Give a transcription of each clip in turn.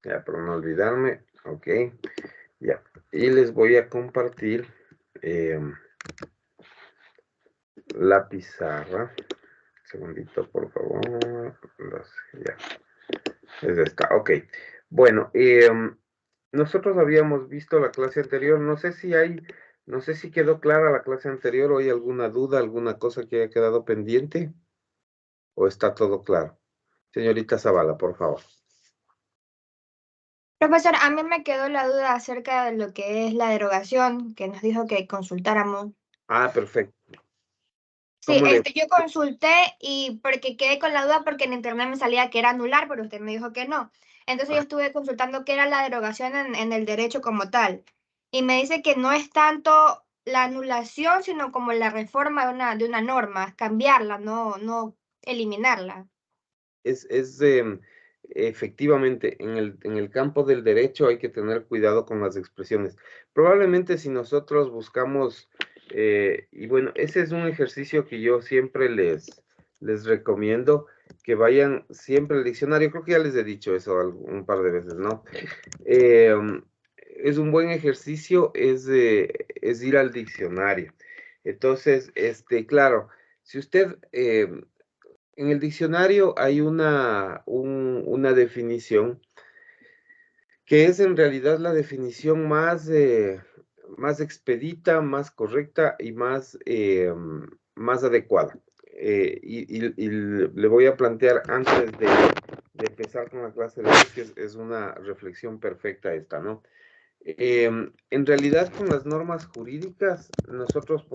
Ya, para no olvidarme, ok, ya. Y les voy a compartir la pizarra. Un segundito, por favor. Ya, es esta, ok. Bueno, nosotros habíamos visto la clase anterior, no sé si quedó clara la clase anterior o hay alguna duda, alguna cosa que haya quedado pendiente, o está todo claro. Señorita Zavala, por favor. Profesor, a mí me quedó la duda acerca de lo que es la derogación, que nos dijo que consultáramos. Ah, perfecto. Sí, ¿Cómo le? yo consulté y porque quedé con la duda porque en internet me salía que era anular, pero usted me dijo que no. Entonces yo Ah, estuve consultando qué era la derogación en el derecho como tal. Y me dice que no es tanto la anulación, sino como la reforma de una norma, cambiarla, no eliminarla. es efectivamente, en el campo del derecho hay que tener cuidado con las expresiones. Probablemente si nosotros buscamos, y bueno, ese es un ejercicio que yo siempre les recomiendo, que vayan siempre al diccionario. Creo que ya les he dicho eso un par de veces, ¿no? Eh, es un buen ejercicio, es ir al diccionario. Entonces, claro, si usted en el diccionario hay una definición que es en realidad la definición más expedita, más correcta y más adecuada. Y le voy a plantear antes de empezar con la clase de hoy, que es una reflexión perfecta esta, ¿no? En realidad, con las normas jurídicas, nosotros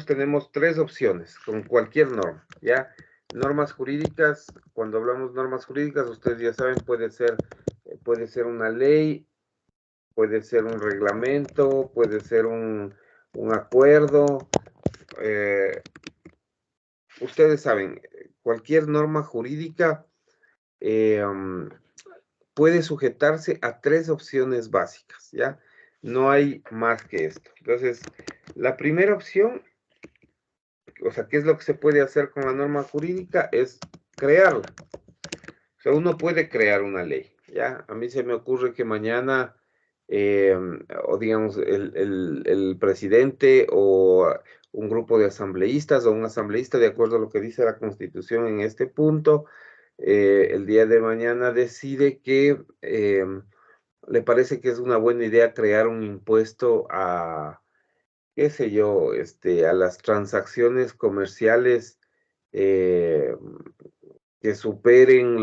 tenemos tres opciones con cualquier norma, ¿ya? Normas jurídicas, cuando hablamos normas jurídicas, ustedes ya saben, puede ser una ley, puede ser un reglamento, puede ser un acuerdo. eh, Ustedes saben, cualquier norma jurídica um, puede sujetarse a tres opciones básicas, ¿ya? No hay más que esto. Entonces, la primera opción, o sea, ¿qué es lo que se puede hacer con la norma jurídica? Es crearla. O sea, uno puede crear una ley, ¿ya? A mí se me ocurre que mañana, eh, o digamos, el presidente o un grupo de asambleístas o un asambleísta, de acuerdo a lo que dice la Constitución en este punto, el día de mañana decide que le parece que es una buena idea crear un impuesto a, qué sé yo, a las transacciones comerciales eh, que superen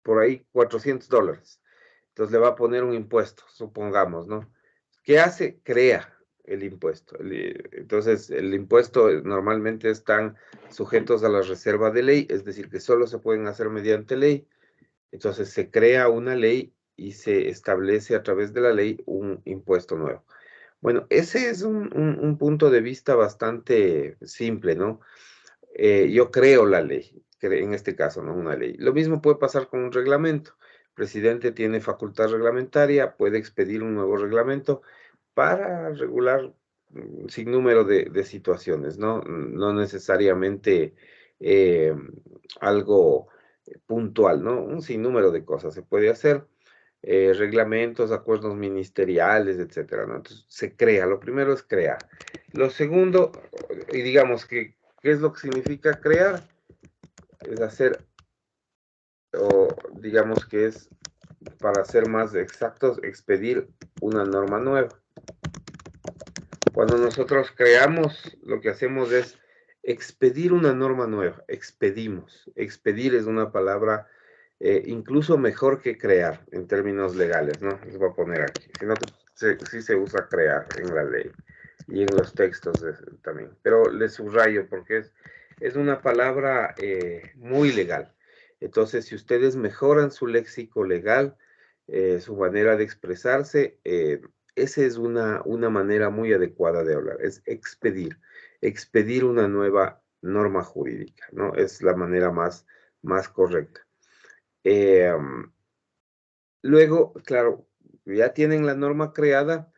por ahí, $400. Entonces le va a poner un impuesto, supongamos, ¿no? ¿Qué hace? Crea el impuesto. Entonces, el impuesto normalmente están sujetos a la reserva de ley, es decir, que solo se pueden hacer mediante ley. Entonces, se crea una ley y se establece a través de la ley un impuesto nuevo. Bueno, ese es un punto de vista bastante simple, ¿no? Yo creo la ley, en este caso, no una ley. Lo mismo puede pasar con un reglamento. El presidente tiene facultad reglamentaria, puede expedir un nuevo reglamento para regular un sinnúmero de situaciones, ¿no? No necesariamente eh, algo puntual, ¿no? Un sinnúmero de cosas se puede hacer. Reglamentos, acuerdos ministeriales, etcétera, ¿no? Entonces se crea, lo primero es crear. Lo segundo, y digamos que, ¿qué es lo que significa crear? Es hacer, o digamos que es, para ser más exactos, expedir una norma nueva. Cuando nosotros creamos, lo que hacemos es expedir una norma nueva, expedimos. Expedir es una palabra incluso mejor que crear en términos legales, ¿no? Les voy a poner aquí. Si no, sí se usa crear en la ley y en los textos también. Pero les subrayo porque es una palabra muy legal. Entonces, si ustedes mejoran su léxico legal, su manera de expresarse, esa es una manera muy adecuada de hablar, es expedir una nueva norma jurídica, ¿no? Es la manera más correcta. Eh, Luego, claro, ya tienen la norma creada,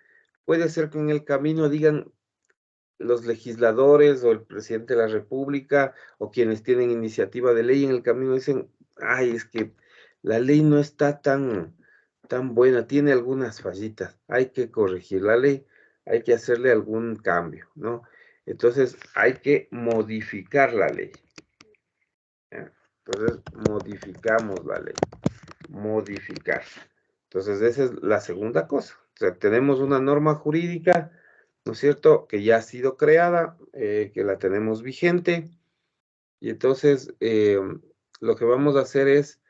puede ser que en el camino digan los legisladores o el presidente de la República o quienes tienen iniciativa de ley en el camino dicen, ay, es que la ley no está tan buena, tiene algunas fallitas, hay que corregir la ley, hay que hacerle algún cambio, ¿no? Entonces, hay que modificar la ley. ¿Ya? Entonces, modificamos la ley, modificar. Entonces, esa es la segunda cosa. O sea, tenemos una norma jurídica, ¿no es cierto?, que ya ha sido creada, que la tenemos vigente, y entonces lo que vamos a hacer es,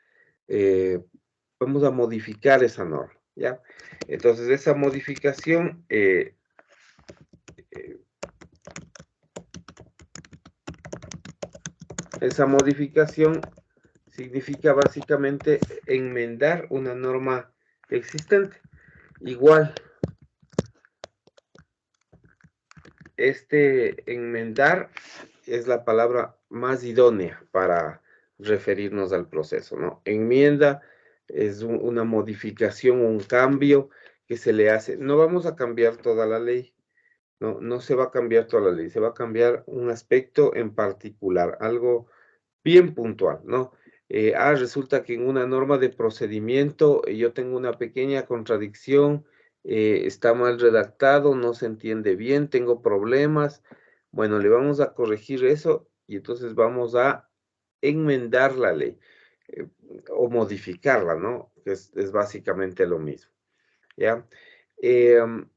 vamos a modificar esa norma, ¿ya? Entonces, esa modificación, significa básicamente enmendar una norma existente. Igual, enmendar es la palabra más idónea para referirnos al proceso, ¿no? Enmienda es una modificación, un cambio que se le hace. No vamos a cambiar toda la ley, no se va a cambiar toda la ley, se va a cambiar un aspecto en particular, algo bien puntual, ¿no? Resulta que en una norma de procedimiento yo tengo una pequeña contradicción, está mal redactado, no se entiende bien, tengo problemas. Bueno, le vamos a corregir eso y entonces vamos a enmendar la ley eh, o modificarla, ¿no? Que es básicamente lo mismo, ¿ya? Em,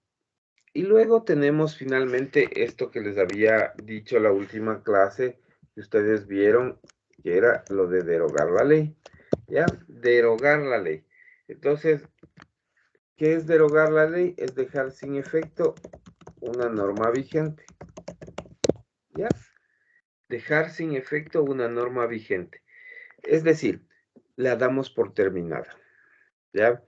y luego tenemos finalmente esto que les había dicho la última clase, que ustedes vieron, que era lo de derogar la ley, ¿ya? Derogar la ley. Entonces, ¿qué es derogar la ley? Es dejar sin efecto una norma vigente, ¿ya? Dejar sin efecto una norma vigente. Es decir, la damos por terminada, ¿ya?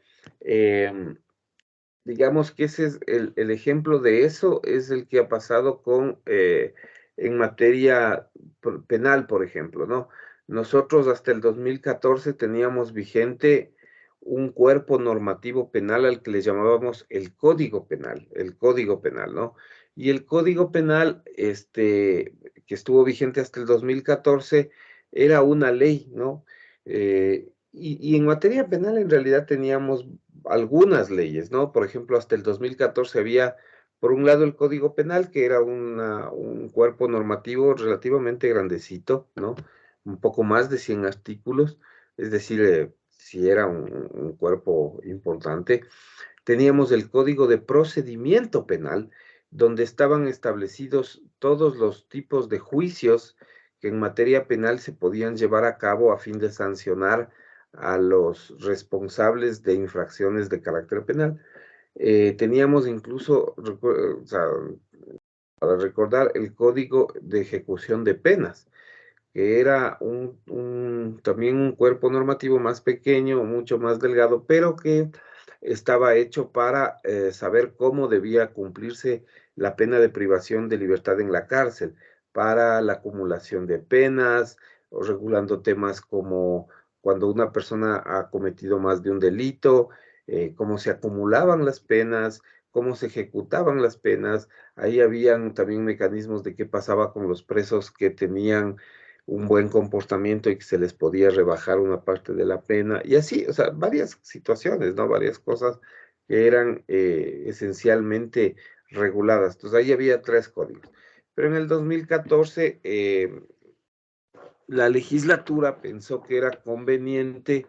Digamos que ese es el ejemplo de eso, es el que ha pasado en materia penal, por ejemplo, ¿no? Nosotros hasta el 2014 teníamos vigente un cuerpo normativo penal al que le llamábamos el Código Penal, ¿no? Y el Código Penal, que estuvo vigente hasta el 2014, era una ley, ¿no? Y en materia penal en realidad teníamos algunas leyes, ¿no? Por ejemplo, hasta el 2014 había, por un lado, el Código Penal, que era un cuerpo normativo relativamente grandecito, ¿no? Un poco más de 100 artículos, es decir, si era un cuerpo importante. Teníamos el Código de Procedimiento Penal, donde estaban establecidos todos los tipos de juicios que en materia penal se podían llevar a cabo a fin de sancionar a los responsables de infracciones de carácter penal. Teníamos incluso, o sea, para recordar, el Código de Ejecución de Penas, que era también un cuerpo normativo más pequeño, mucho más delgado, pero que estaba hecho para saber cómo debía cumplirse la pena de privación de libertad en la cárcel, para la acumulación de penas, o regulando temas como cuando una persona ha cometido más de un delito, cómo se acumulaban las penas, cómo se ejecutaban las penas. Ahí habían también mecanismos de qué pasaba con los presos que tenían un buen comportamiento y que se les podía rebajar una parte de la pena, y así, o sea, varias situaciones, ¿no? Varias cosas que eran esencialmente reguladas. Entonces, ahí había 3 códigos. Pero en el 2014, la legislatura pensó que era conveniente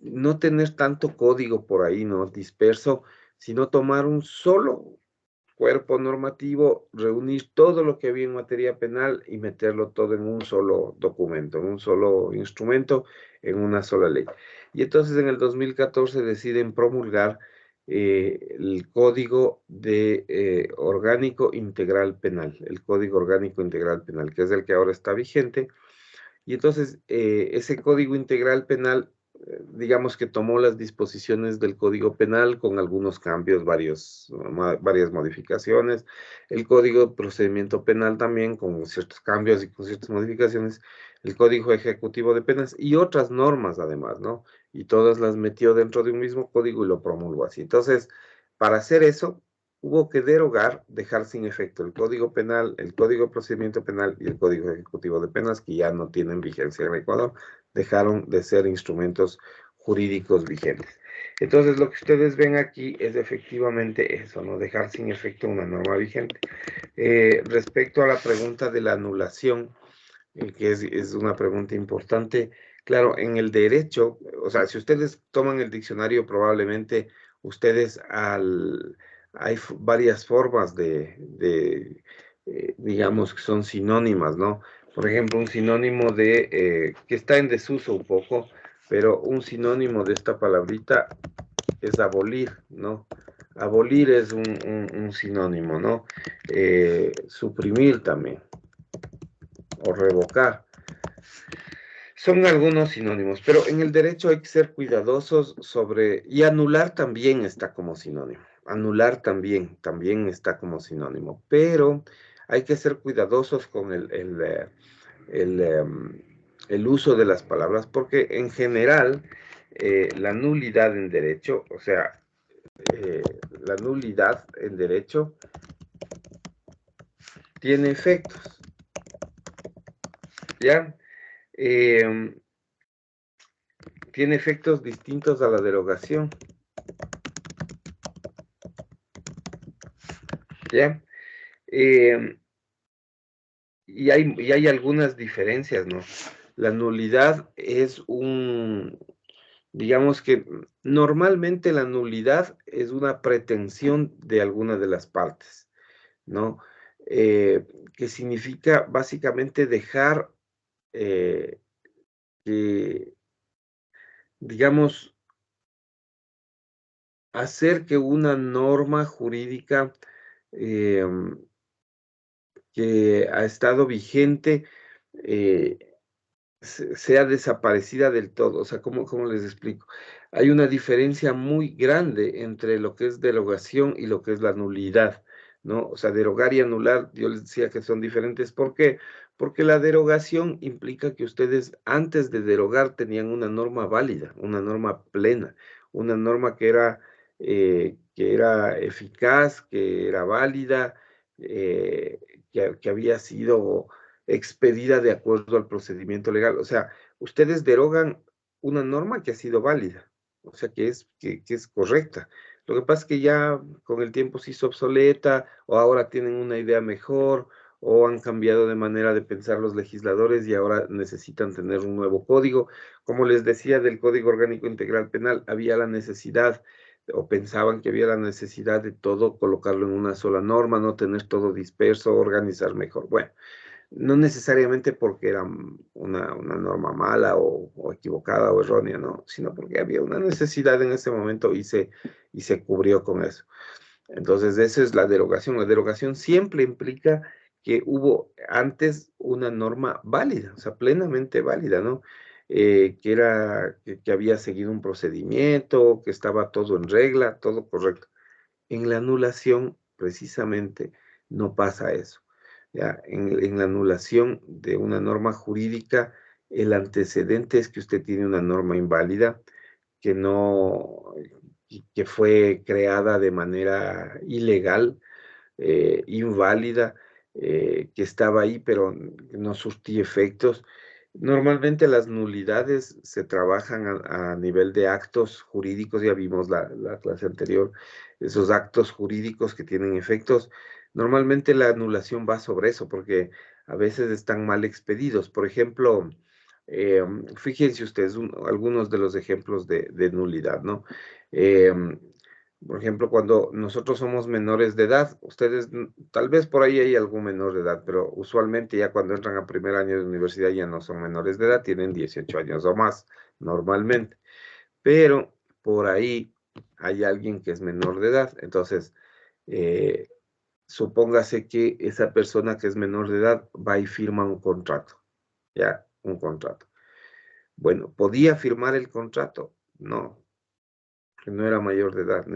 no tener tanto código por ahí, ¿no? Disperso, sino tomar un solo cuerpo normativo, reunir todo lo que había en materia penal y meterlo todo en un solo documento, en un solo instrumento, en una sola ley. Y entonces en el 2014 deciden promulgar el Código Orgánico Integral Penal, el Código Orgánico Integral Penal, que es el que ahora está vigente. Y entonces ese Código Integral Penal, digamos que tomó las disposiciones del Código Penal con algunos cambios, varias modificaciones. El Código de Procedimiento Penal también con ciertos cambios y con ciertas modificaciones. El Código Ejecutivo de Penas y otras normas además, ¿no? Y todas las metió dentro de un mismo código y lo promulgó así. Entonces, para hacer eso, hubo que derogar, dejar sin efecto el Código Penal, el Código de Procedimiento Penal y el Código Ejecutivo de Penas, que ya no tienen vigencia en Ecuador, dejaron de ser instrumentos jurídicos vigentes. Entonces, lo que ustedes ven aquí es efectivamente eso, ¿no? Dejar sin efecto una norma vigente. Respecto a la pregunta de la anulación, que es una pregunta importante, claro, en el derecho, o sea, si ustedes toman el diccionario, probablemente ustedes hay varias formas digamos, que son sinónimas, ¿no? Por ejemplo, un sinónimo que está en desuso un poco, pero un sinónimo de esta palabrita es abolir, ¿no? Abolir es un sinónimo, ¿no? Suprimir también, o revocar. Son algunos sinónimos, pero en el derecho hay que ser cuidadosos y anular también está como sinónimo. Anular también está como sinónimo, pero hay que ser cuidadosos con el uso de las palabras, porque en general la nulidad en derecho, o sea, la nulidad en derecho tiene efectos, ¿ya? Tiene efectos distintos a la derogación, ¿ya? Y hay algunas diferencias, ¿no? La nulidad es digamos que normalmente la nulidad es una pretensión de alguna de las partes, ¿no? Que significa básicamente dejar que, digamos, hacer que una norma jurídica que ha estado vigente eh, sea desaparecida del todo. O sea, ¿cómo les explico? Hay una diferencia muy grande entre lo que es derogación y lo que es la nulidad, ¿no? O sea, derogar y anular, yo les decía que son diferentes. ¿Por qué? Porque la derogación implica que ustedes antes de derogar tenían una norma válida, una norma plena, una norma que era eficaz, que era válida, que había sido expedida de acuerdo al procedimiento legal. O sea, ustedes derogan una norma que ha sido válida, o sea, que es correcta. Lo que pasa es que ya con el tiempo se hizo obsoleta, o ahora tienen una idea mejor, o han cambiado de manera de pensar los legisladores y ahora necesitan tener un nuevo código. Como les decía, del Código Orgánico Integral Penal había la necesidad, o pensaban que había la necesidad de todo colocarlo en una sola norma, no tener todo disperso, organizar mejor. Bueno, no necesariamente porque era una norma mala o equivocada o errónea, no, sino porque había una necesidad en ese momento y se cubrió con eso. Entonces, esa es la derogación. La derogación siempre implica que hubo antes una norma válida, o sea, plenamente válida, ¿no? Que había seguido un procedimiento, que estaba todo en regla, todo correcto. En la anulación, precisamente, no pasa eso. ¿Ya? En la anulación de una norma jurídica, el antecedente es que usted tiene una norma inválida que no, que fue creada de manera ilegal, inválida, que estaba ahí, pero no surtía efectos. Normalmente las nulidades se trabajan a nivel de actos jurídicos, ya vimos la clase anterior, esos actos jurídicos que tienen efectos. Normalmente la anulación va sobre eso, porque a veces están mal expedidos. Por ejemplo, fíjense ustedes algunos de los ejemplos de nulidad, ¿no? Por ejemplo, cuando nosotros somos menores de edad, ustedes, tal vez por ahí hay algún menor de edad, pero usualmente ya cuando entran a primer año de universidad ya no son menores de edad, tienen 18 años o más, normalmente. Pero por ahí hay alguien que es menor de edad, entonces, supóngase que esa persona que es menor de edad va y firma un contrato, ya, un contrato. Bueno, ¿podía firmar el contrato? No, que no era mayor de edad.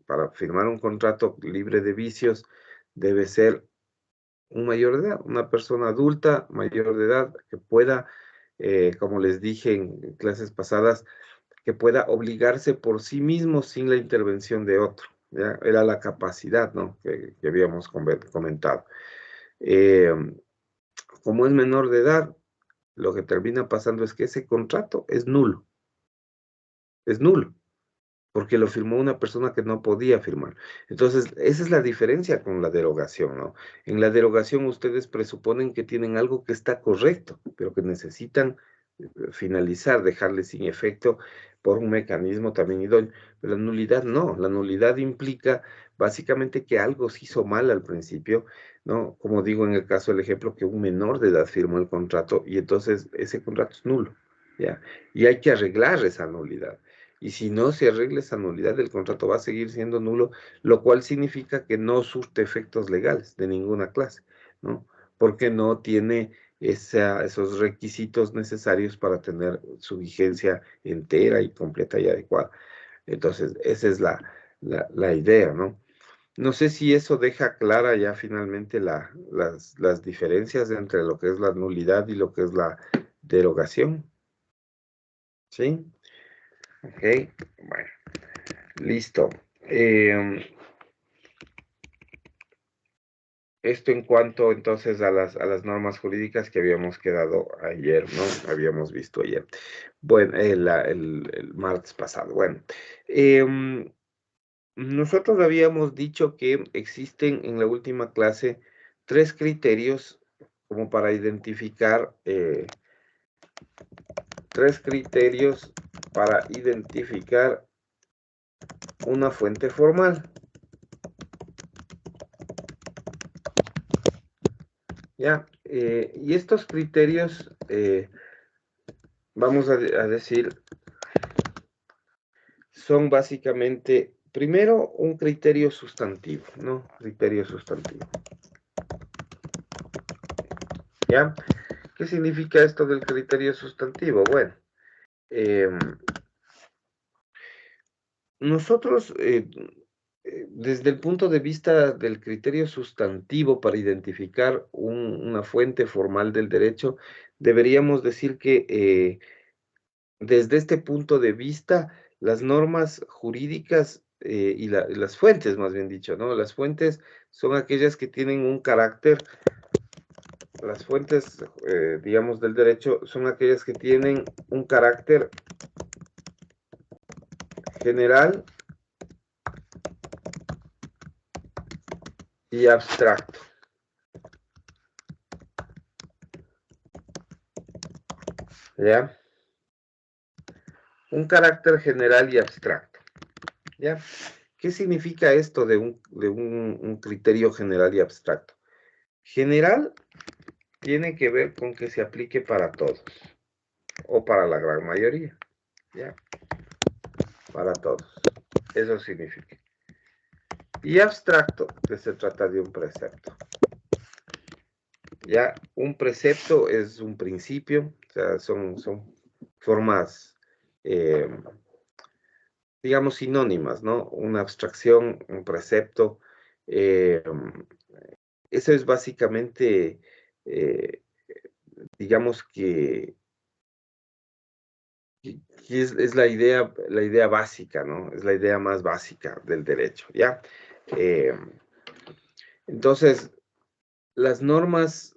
Para firmar un contrato libre de vicios, debe ser un mayor de edad, una persona adulta, mayor de edad, que pueda, como les dije en clases pasadas, que pueda obligarse por sí mismo sin la intervención de otro. ¿Ya? Era la capacidad, ¿no? que habíamos comentado. Como es menor de edad, lo que termina pasando es que ese contrato es nulo. Es nulo, porque lo firmó una persona que no podía firmar. Entonces, esa es la diferencia con la derogación, ¿no? En la derogación ustedes presuponen que tienen algo que está correcto, pero que necesitan finalizar, dejarle sin efecto por un mecanismo también idóneo. Pero la nulidad no, la nulidad implica básicamente que algo se hizo mal al principio, ¿no? Como digo en el caso del ejemplo, que un menor de edad firmó el contrato y entonces ese contrato es nulo, ¿ya? Y hay que arreglar esa nulidad. Y si no se arregla esa nulidad, el contrato va a seguir siendo nulo, lo cual significa que no surte efectos legales de ninguna clase, ¿no? Porque no tiene esos requisitos necesarios para tener su vigencia entera y completa y adecuada. Entonces, esa es la idea, ¿no? No sé si eso deja clara ya finalmente las diferencias entre lo que es la nulidad y lo que es la derogación. ¿Sí? Ok, bueno, listo. Esto en cuanto entonces a las normas jurídicas que habíamos quedado ayer, ¿no? Habíamos visto ayer. Bueno, el martes pasado. Bueno, nosotros habíamos dicho que existen en la última clase 3 criterios como para identificar, 3 criterios para identificar una fuente formal. ¿Ya? Y estos criterios, vamos a decir, son básicamente, primero, un criterio sustantivo, ¿no? Criterio sustantivo. ¿Ya? ¿Qué significa esto del criterio sustantivo? Bueno, nosotros, desde el punto de vista del criterio sustantivo para identificar una fuente formal del derecho, deberíamos decir que desde este punto de vista, las normas jurídicas y las fuentes, más bien dicho, ¿no? Las fuentes son aquellas que tienen un carácter, las fuentes, digamos, del derecho son aquellas que tienen un carácter general y abstracto. ¿Ya? Un carácter general y abstracto. ¿Ya? ¿Qué significa esto de un criterio general y abstracto? General tiene que ver con que se aplique para todos, o para la gran mayoría, ¿ya? Para todos. Eso significa. Y abstracto, que se trata de un precepto. Ya, un precepto es un principio, o sea, son formas, digamos, sinónimas, ¿no? Una abstracción, un precepto. Eso es básicamente, digamos que es la idea básica, ¿no? Es la idea más básica del derecho, ¿ya? Entonces, las normas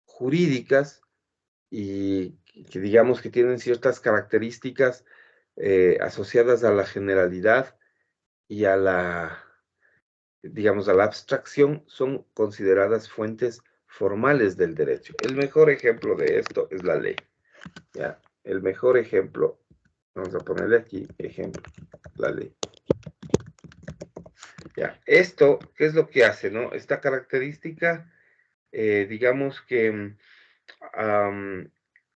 jurídicas y que digamos que tienen ciertas características asociadas a la generalidad y a digamos, a la abstracción, son consideradas fuentes formales del derecho. El mejor ejemplo de esto es la ley, ¿ya? El mejor ejemplo, vamos a ponerle aquí, ejemplo, la ley. Ya, esto, ¿qué es lo que hace, no? Esta característica, digamos que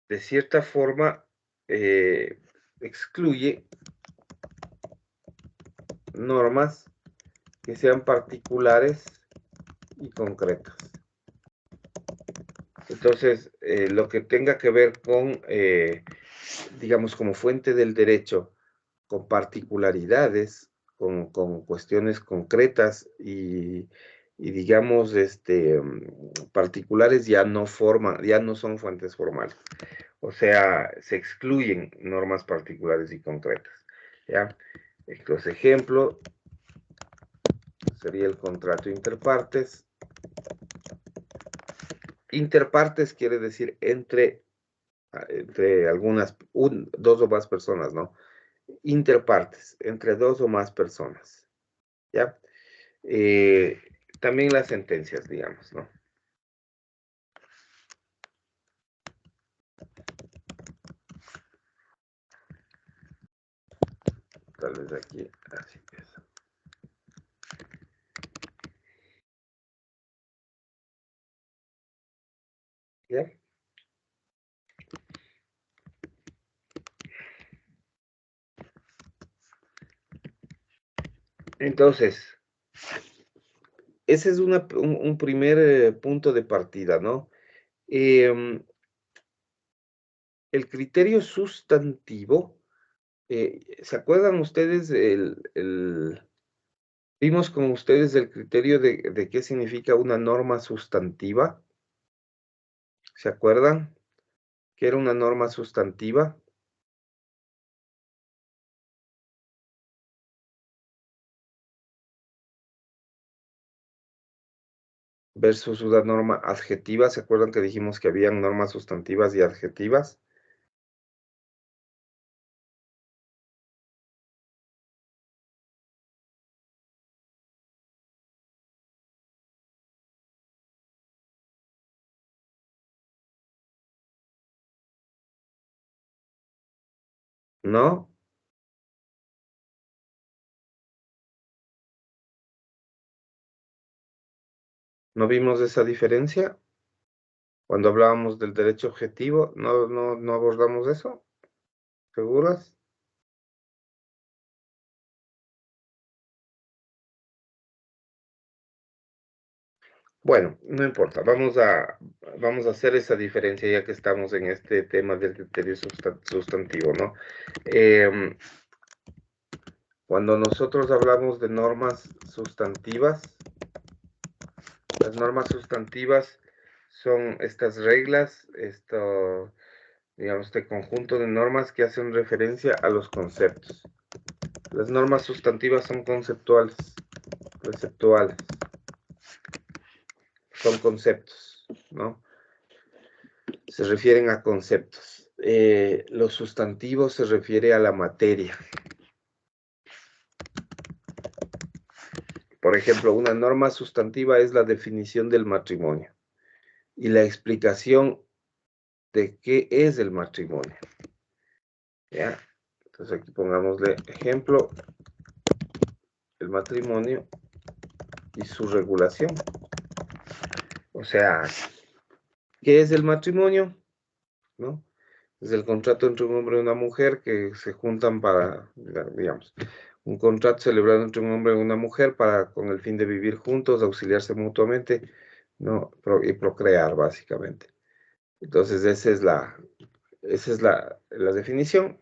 de cierta forma excluye normas que sean particulares y concretas. Entonces, lo que tenga que ver con, digamos, como fuente del derecho, con particularidades, con cuestiones concretas y digamos, particulares ya no son fuentes formales. O sea, se excluyen normas particulares y concretas, ¿ya? Estos ejemplos sería el contrato interpartes. Interpartes quiere decir entre entre algunas, dos o más personas, ¿no? Interpartes, entre dos o más personas, ¿ya? También las sentencias, digamos, ¿no? Tal vez aquí, así es. ¿Ya? Entonces, ese es un primer punto de partida, ¿no? Em, el criterio sustantivo, ¿se acuerdan ustedes vimos con ustedes el criterio de qué significa una norma sustantiva? ¿Se acuerdan? ¿Qué era una norma sustantiva? Versus una norma adjetiva. ¿Se acuerdan que dijimos que habían normas sustantivas y adjetivas? ¿No? ¿No vimos esa diferencia? Cuando hablábamos del derecho objetivo, ¿no abordamos eso? ¿Seguras? Bueno, no importa, vamos a hacer esa diferencia ya que estamos en este tema del criterio sustantivo, ¿no? Em, Cuando nosotros hablamos de normas sustantivas, las normas sustantivas son estas reglas, digamos, este conjunto de normas que hacen referencia a los conceptos. Las normas sustantivas son conceptuales, preceptuales, son conceptos, ¿no? Se refieren a conceptos. Los sustantivos se refiere a la materia. Por ejemplo, una norma sustantiva es la definición del matrimonio y la explicación de qué es el matrimonio. ¿Ya? Entonces aquí pongámosle ejemplo, el matrimonio y su regulación. O sea, ¿qué es el matrimonio? ¿No? Es el contrato entre un hombre y una mujer que se juntan para, digamos, un contrato celebrado entre un hombre y una mujer para, con el fin de vivir juntos, auxiliarse mutuamente, ¿no? Y procrear, básicamente. Entonces, esa es la definición.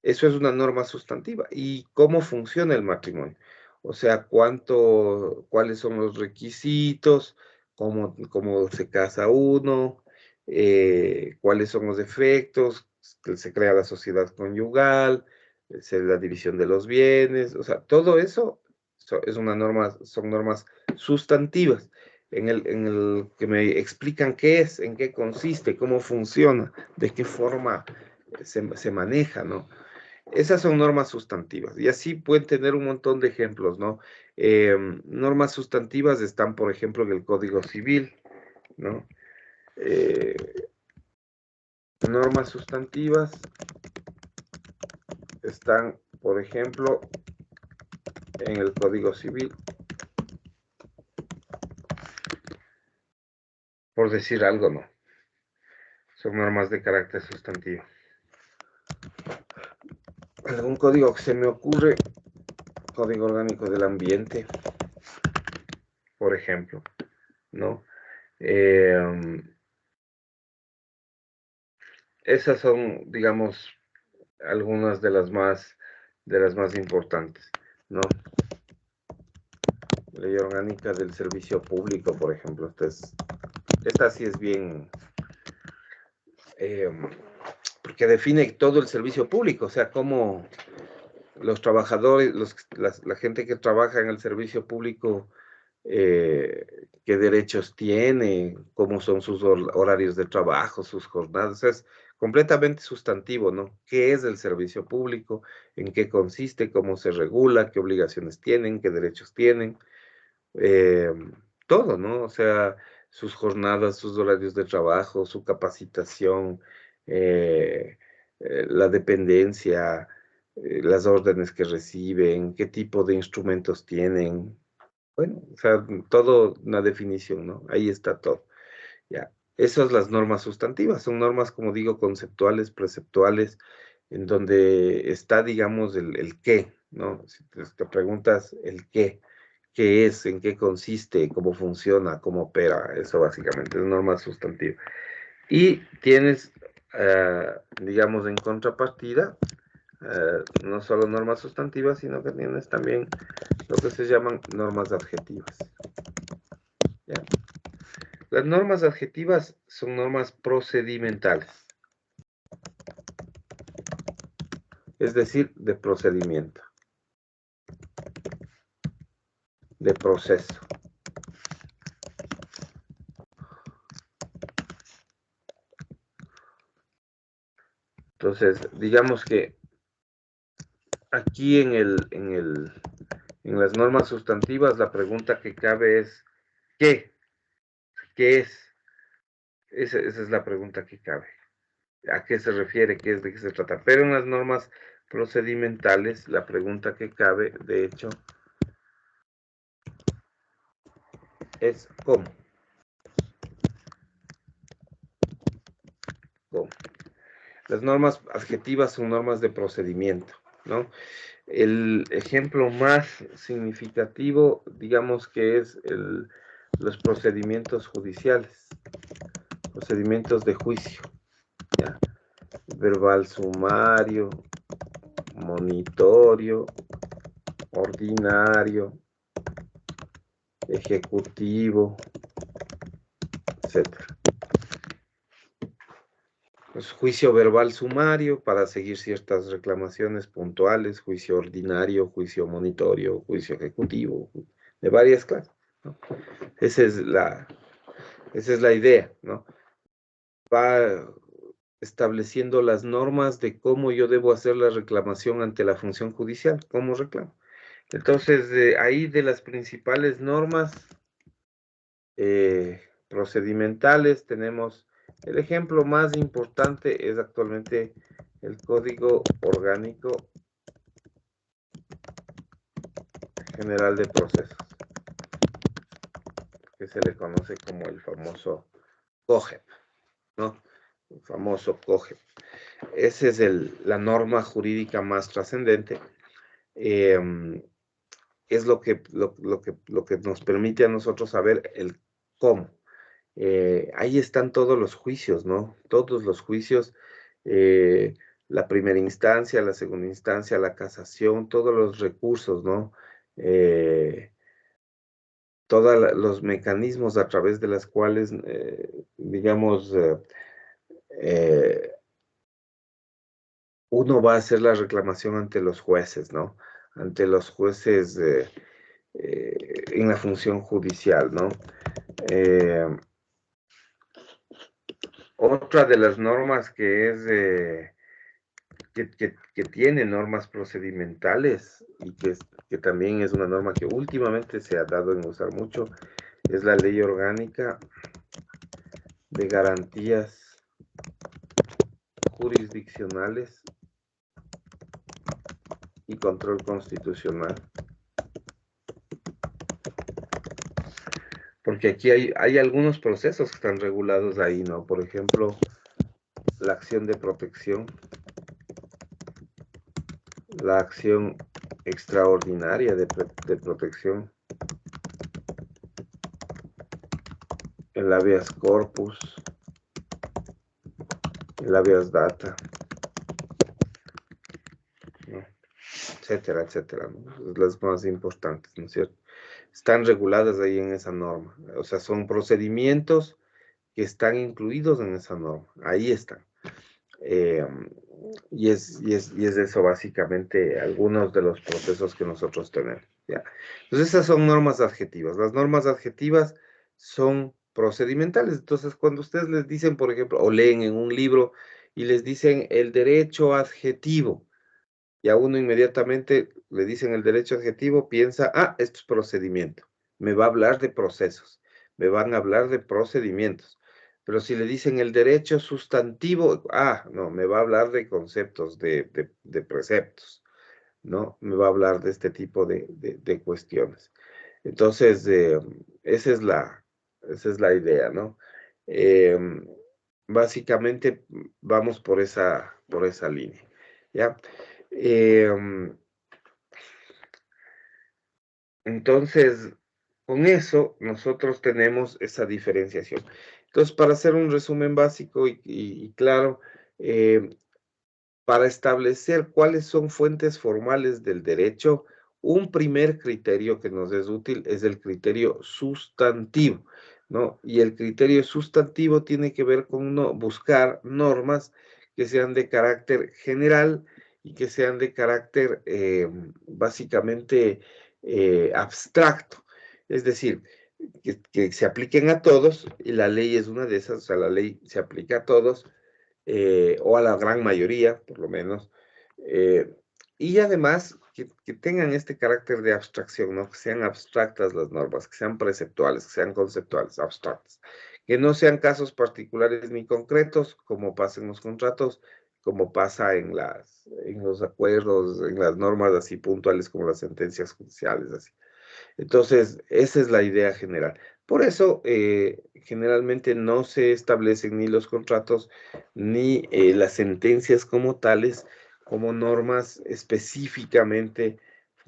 Eso es una norma sustantiva. ¿Y cómo funciona el matrimonio? O sea, cuáles son los requisitos, cómo se casa uno, cuáles son los efectos, que se crea la sociedad conyugal, la división de los bienes, o sea, todo eso es una norma, son normas sustantivas en el que me explican qué es, en qué consiste, cómo funciona, de qué forma se maneja, ¿no? Esas son normas sustantivas y así pueden tener un montón de ejemplos, ¿no? Normas sustantivas están, por ejemplo, en el Código Civil, ¿no? Normas sustantivas están, por ejemplo, en el Código Civil, por decir algo, ¿no? Son normas de carácter sustantivo. ¿Algún código que se me ocurre? Código Orgánico del Ambiente, por ejemplo, ¿no? Esas son, digamos, algunas de las más importantes, ¿no? Ley Orgánica del Servicio Público, por ejemplo. Esta sí es bien, porque define todo el servicio público, o sea, cómo los trabajadores, la gente que trabaja en el servicio público, qué derechos tiene, cómo son sus horarios de trabajo, sus jornadas, es completamente sustantivo, ¿no? ¿Qué es el servicio público? ¿En qué consiste? ¿Cómo se regula? ¿Qué obligaciones tienen? ¿Qué derechos tienen? Todo, ¿no? O sea, sus jornadas, sus horarios de trabajo, su capacitación, la dependencia, las órdenes que reciben, qué tipo de instrumentos tienen. Bueno, o sea, todo una definición, ¿no? Ahí está todo. Ya. Esas las normas sustantivas, son normas, como digo, conceptuales, preceptuales, en donde está, digamos, el qué, ¿no? Si te preguntas el qué es, en qué consiste, cómo funciona, cómo opera, eso básicamente es norma sustantiva. Y tienes, digamos, en contrapartida, no solo normas sustantivas, sino que tienes también lo que se llaman normas adjetivas. ¿Ya? Las normas adjetivas son normas procedimentales, es decir, de procedimiento, de proceso. Entonces, digamos que aquí en las normas sustantivas la pregunta que cabe es ¿qué? ¿Qué es? Esa es la pregunta que cabe. ¿A qué se refiere? ¿Qué es? ¿De qué se trata? Pero en las normas procedimentales la pregunta que cabe, de hecho, es ¿cómo? ¿Cómo? Las normas adjetivas son normas de procedimiento, ¿no? El ejemplo más significativo, digamos que es los procedimientos judiciales, procedimientos de juicio, ¿ya? Verbal sumario, monitorio, ordinario, ejecutivo, etc. Pues, juicio verbal sumario para seguir ciertas reclamaciones puntuales, juicio ordinario, juicio monitorio, juicio ejecutivo, de varias clases, ¿no? Esa es la idea, ¿no? Va estableciendo las normas de cómo yo debo hacer la reclamación ante la función judicial, cómo reclamo. Entonces, ahí de las principales normas procedimentales tenemos el ejemplo más importante es actualmente el Código Orgánico General de Procesos, que se le conoce como el famoso COGEP, ¿no? El famoso COGEP. Esa es la norma jurídica más trascendente. Es lo que nos permite a nosotros saber el cómo. Ahí están todos los juicios, ¿no? Todos los juicios, la primera instancia, la segunda instancia, la casación, todos los recursos, ¿no? Todos los mecanismos a través de los cuales, digamos, uno va a hacer la reclamación ante los jueces, ¿no? Ante los jueces en la función judicial, ¿no? Otra de las normas que es que tiene normas procedimentales y que también es una norma que últimamente se ha dado en usar mucho, es la Ley Orgánica de Garantías Jurisdiccionales y Control Constitucional. Porque aquí hay algunos procesos que están regulados ahí, ¿no? Por ejemplo, la acción de protección, la acción extraordinaria de protección, el habeas corpus, el habeas data, ¿no? Etcétera, etcétera, ¿no? Las más importantes, ¿no es cierto? Están reguladas ahí en esa norma, o sea, son procedimientos que están incluidos en esa norma, ahí están. Y es eso básicamente algunos de los procesos que nosotros tenemos, ¿ya? Entonces esas son normas adjetivas. Las normas adjetivas son procedimentales. Entonces cuando ustedes les dicen, por ejemplo, o leen en un libro y les dicen el derecho adjetivo. Y a uno inmediatamente le dicen el derecho adjetivo, piensa, ah, esto es procedimiento. Me va a hablar de procesos, me van a hablar de procedimientos. Pero si le dicen el derecho sustantivo, ah, no, me va a hablar de conceptos, de preceptos, ¿no? Me va a hablar de este tipo de cuestiones. Entonces, esa es la idea, ¿no? Básicamente vamos por esa línea, ¿ya? Entonces, con eso nosotros tenemos esa diferenciación. Entonces, para hacer un resumen básico y claro, para establecer cuáles son fuentes formales del derecho, un primer criterio que nos es útil es el criterio sustantivo, ¿no? Y el criterio sustantivo tiene que ver con buscar normas que sean de carácter general y que sean de carácter básicamente abstracto. Es decir, que se apliquen a todos, y la ley es una de esas, o sea, la ley se aplica a todos, o a la gran mayoría, por lo menos, y además que tengan este carácter de abstracción, ¿no? Que sean abstractas las normas, que sean preceptuales, que sean conceptuales, abstractas, que no sean casos particulares ni concretos, como pasa en los contratos, como pasa en los acuerdos, en las normas así puntuales como las sentencias judiciales, así. Entonces, esa es la idea general. Por eso, generalmente no se establecen ni los contratos ni las sentencias como tales, como normas específicamente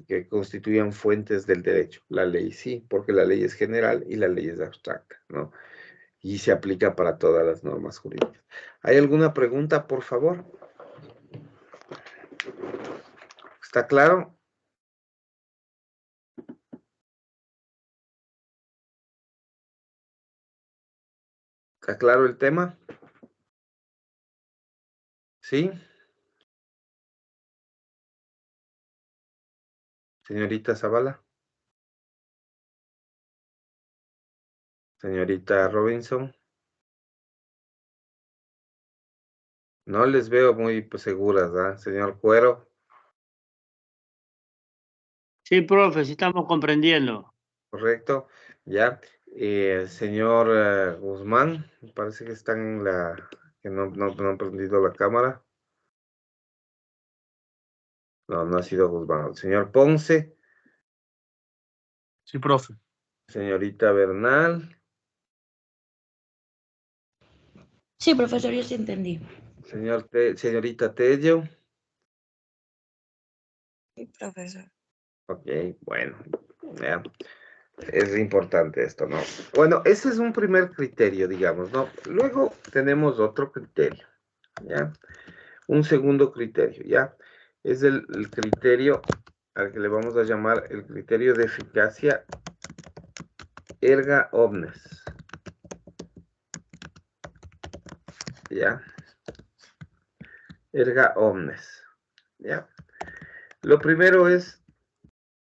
que constituyan fuentes del derecho. La ley sí, porque la ley es general y la ley es abstracta, ¿no? Y se aplica para todas las normas jurídicas. ¿Hay alguna pregunta, por favor? ¿Está claro? ¿Está claro el tema? ¿Sí? Señorita Zavala. Señorita Robinson. No les veo muy pues, seguras, ¿ah? Señor Cuero, Sí, profe, sí estamos comprendiendo. correcto. Ya. Señor Guzmán, me parece que están que no han prendido la cámara. No, no ha sido Guzmán. Señor Ponce, Sí, profe. señorita Bernal, Sí, profesor, yo sí entendí. señorita Tello. Sí, profesor. Ok, bueno, ya. Es importante esto, ¿no? Bueno, ese es un primer criterio, digamos, ¿no? Luego tenemos otro criterio, ¿ya? Un segundo criterio, ¿ya? Es el criterio al que le vamos a llamar el criterio de eficacia erga omnes, ¿ya? Erga omnes, ¿ya? Lo primero es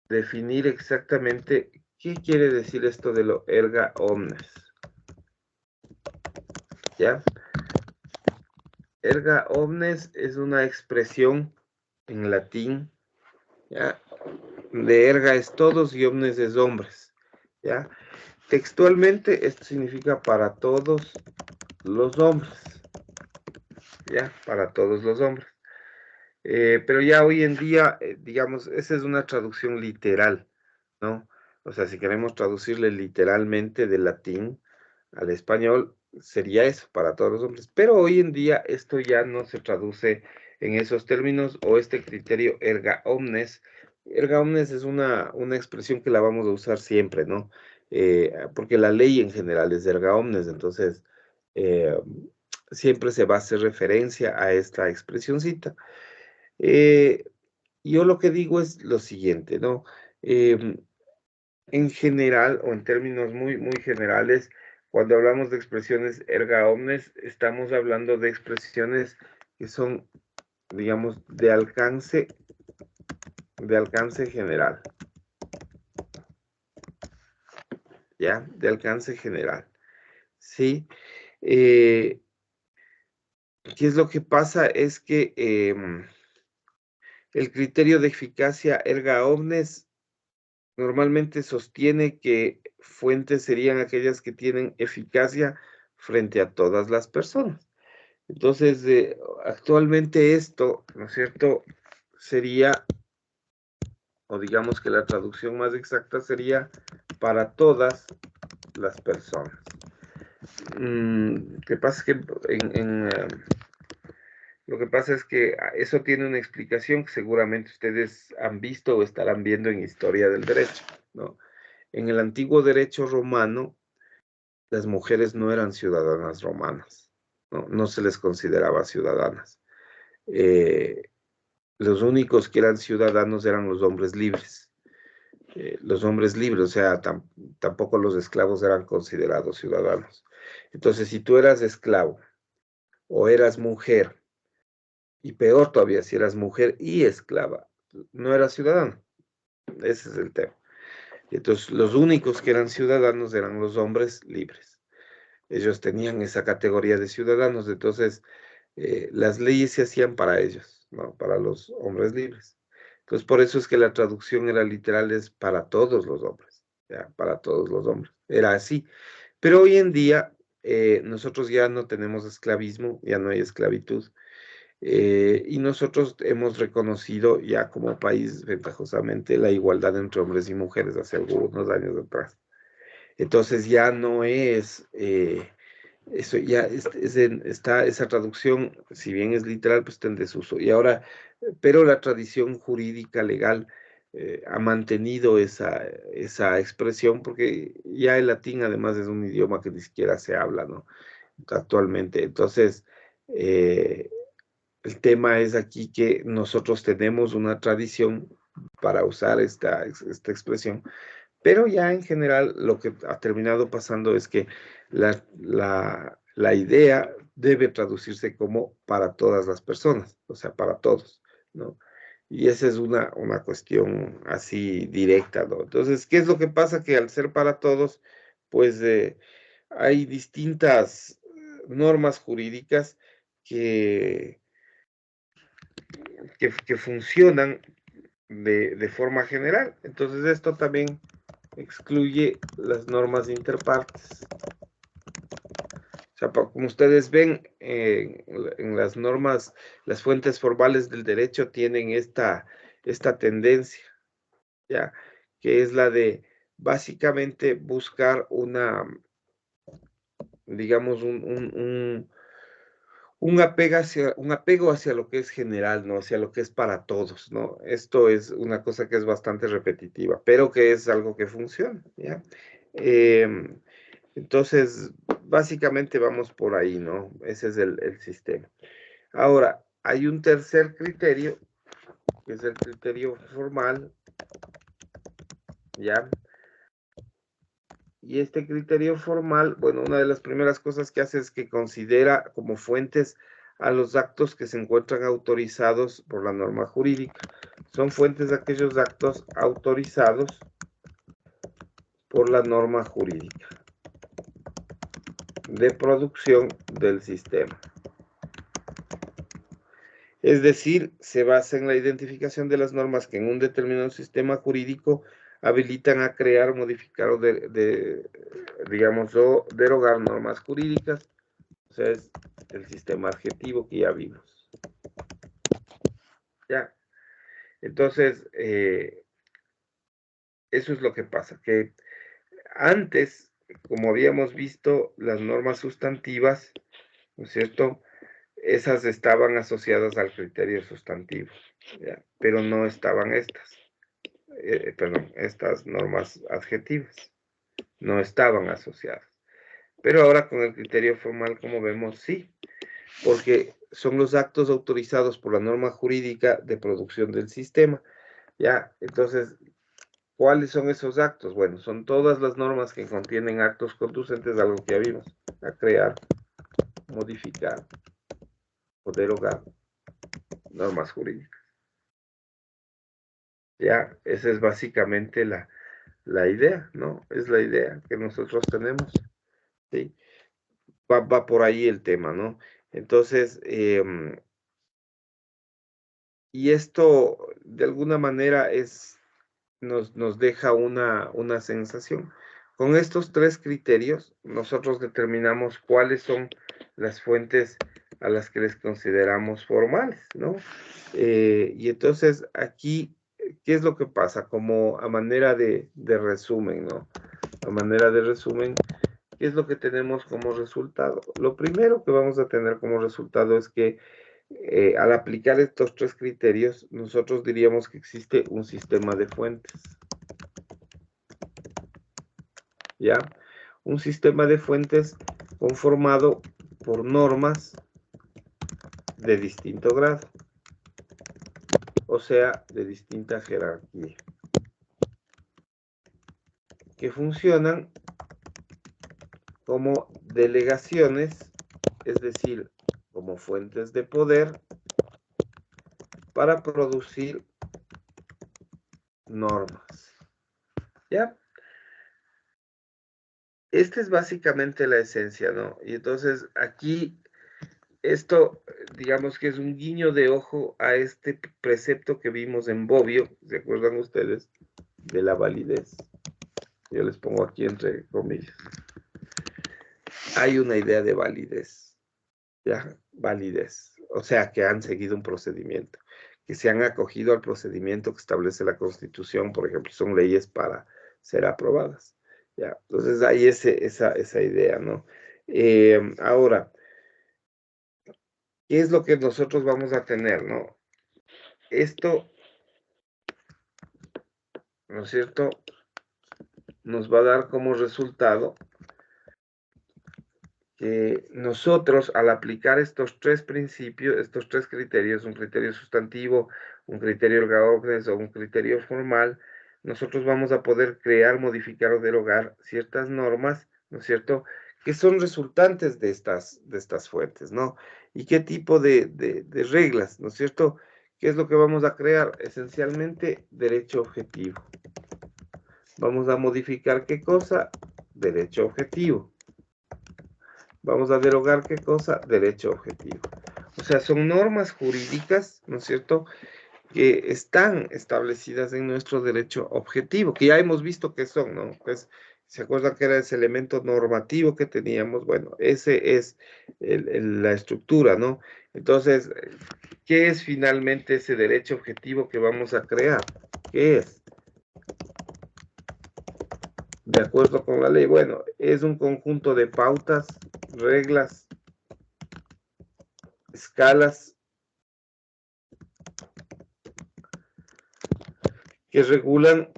definir exactamente qué quiere decir esto de lo erga omnes, ¿ya? Erga omnes es una expresión en latín, ¿ya? De erga es todos y omnes es hombres, ¿ya? Textualmente esto significa para todos los hombres, ¿ya? Para todos los hombres. Pero ya hoy en día, digamos, esa es una traducción literal, ¿no? O sea, si queremos traducirle literalmente del latín al español, sería eso, para todos los hombres. Pero hoy en día esto ya no se traduce en esos términos o este criterio erga omnes. Erga omnes es una expresión que la vamos a usar siempre, ¿no? Porque la ley en general es erga omnes, entonces eh, siempre se va a hacer referencia a esta expresioncita. Eh, yo lo que digo es lo siguiente, ¿no? En general, o en términos muy, muy generales, cuando hablamos de expresiones erga omnes, estamos hablando de expresiones que son, digamos, de alcance general, ¿ya? De alcance general, ¿sí? ¿qué es lo que pasa? Es que el criterio de eficacia erga omnes normalmente sostiene que fuentes serían aquellas que tienen eficacia frente a todas las personas. Entonces, actualmente esto, ¿no es cierto?, sería, o digamos que la traducción más exacta sería para todas las personas. ¿Qué pasa? Que lo que pasa es que eso tiene una explicación que seguramente ustedes han visto o estarán viendo en Historia del Derecho, ¿no? En el antiguo derecho romano, las mujeres no eran ciudadanas romanas, ¿no? No se les consideraba ciudadanas. Los únicos que eran ciudadanos eran los hombres libres. Los hombres libres, o sea, tampoco los esclavos eran considerados ciudadanos. Entonces, si tú eras esclavo o eras mujer, y peor todavía, si eras mujer y esclava, no eras ciudadano. Ese es el tema. Entonces, los únicos que eran ciudadanos eran los hombres libres. Ellos tenían esa categoría de ciudadanos, entonces las leyes se hacían para ellos, ¿no? Para los hombres libres. Entonces, por eso es que la traducción era literal, es para todos los hombres, ¿ya? Para todos los hombres. Era así. Pero hoy en día nosotros ya no tenemos esclavismo, ya no hay esclavitud. Y nosotros hemos reconocido ya como país ventajosamente la igualdad entre hombres y mujeres hace algunos años atrás. Entonces ya no es, eso ya está esa traducción, si bien es literal, pues está en desuso. Y ahora, pero la tradición jurídica legal ha mantenido esa expresión, porque ya el latín además es un idioma que ni siquiera se habla, ¿no? Actualmente. Entonces, el tema es aquí que nosotros tenemos una tradición para usar esta expresión, pero ya en general lo que ha terminado pasando es que la idea debe traducirse como para todas las personas, o sea, para todos, ¿no? Y esa es una cuestión así directa, ¿no? Entonces, ¿qué es lo que pasa? Que al ser para todos, pues hay distintas normas jurídicas que funcionan de forma general. Entonces esto también excluye las normas interpartes. O sea, como ustedes ven, en las normas, las fuentes formales del derecho tienen esta tendencia, ¿ya? Que es la de básicamente buscar digamos, un apego hacia lo que es general, ¿no? Hacia lo que es para todos, ¿no? Esto es una cosa que es bastante repetitiva, pero que es algo que funciona, ¿ya? Entonces, básicamente vamos por ahí, ¿no? Ese es el sistema. Ahora, hay un tercer criterio, que es el criterio formal, ¿ya? Y este criterio formal, bueno, una de las primeras cosas que hace es que considera como fuentes a los actos que se encuentran autorizados por la norma jurídica. Son fuentes de aquellos actos autorizados por la norma jurídica de producción del sistema. Es decir, se basa en la identificación de las normas que en un determinado sistema jurídico habilitan a crear, modificar o digamos, o derogar normas jurídicas. O sea, es el sistema adjetivo que ya vimos. Ya. Entonces, eso es lo que pasa, que antes, como habíamos visto, las normas sustantivas, ¿no es cierto?, esas estaban asociadas al criterio sustantivo, ¿ya? Pero no estaban estas normas adjetivas, no estaban asociadas. Pero ahora con el criterio formal, como vemos, sí, porque son los actos autorizados por la norma jurídica de producción del sistema, ¿ya? Entonces, ¿cuáles son esos actos? Bueno, son todas las normas que contienen actos conducentes a algo que ya vimos, a crear, modificar o derogar normas jurídicas. Ya, esa es básicamente la idea, ¿no? Es la idea que nosotros tenemos, ¿sí? Va por ahí el tema, ¿no? Entonces, y esto de alguna manera nos deja una sensación. Con estos tres criterios, nosotros determinamos cuáles son las fuentes a las que les consideramos formales, ¿no? Y entonces aquí, ¿qué es lo que pasa? Como a manera de resumen, ¿no? A manera de resumen, ¿qué es lo que tenemos como resultado? Lo primero que vamos a tener como resultado es que al aplicar estos tres criterios, nosotros diríamos que existe un sistema de fuentes. ¿Ya? Un sistema de fuentes conformado por normas de distinto grado, o sea, de distinta jerarquía, que funcionan como delegaciones, es decir, como fuentes de poder para producir normas. ¿Ya? Esta es básicamente la esencia, ¿no? Y entonces aquí esto, digamos que es un guiño de ojo a este precepto que vimos en Bobbio, ¿se acuerdan ustedes? De la validez. Yo les pongo aquí entre comillas. Hay una idea de validez, ¿ya? Validez. O sea, que han seguido un procedimiento, que se han acogido al procedimiento que establece la Constitución, por ejemplo, son leyes para ser aprobadas, ¿ya? Entonces hay esa idea, ¿no? Ahora, ¿qué es lo que nosotros vamos a tener, no? Esto, ¿no es cierto?, nos va a dar como resultado que nosotros, al aplicar estos tres principios, estos tres criterios, un criterio sustantivo, un criterio erga omnes o un criterio formal, nosotros vamos a poder crear, modificar o derogar ciertas normas, ¿no es cierto?, que son resultantes de estas fuentes, ¿no? ¿Y qué tipo de reglas, ¿no es cierto? ¿Qué es lo que vamos a crear? Esencialmente, derecho objetivo. Vamos a modificar, ¿qué cosa? Derecho objetivo. Vamos a derogar, ¿qué cosa? Derecho objetivo. O sea, son normas jurídicas, ¿no es cierto?, que están establecidas en nuestro derecho objetivo, que ya hemos visto que son, ¿no? Pues, ¿se acuerdan que era ese elemento normativo que teníamos? Bueno, ese es la estructura, ¿no? Entonces, ¿qué es finalmente ese derecho objetivo que vamos a crear? ¿Qué es? De acuerdo con la ley, bueno, es un conjunto de pautas, reglas, escalas que regulan,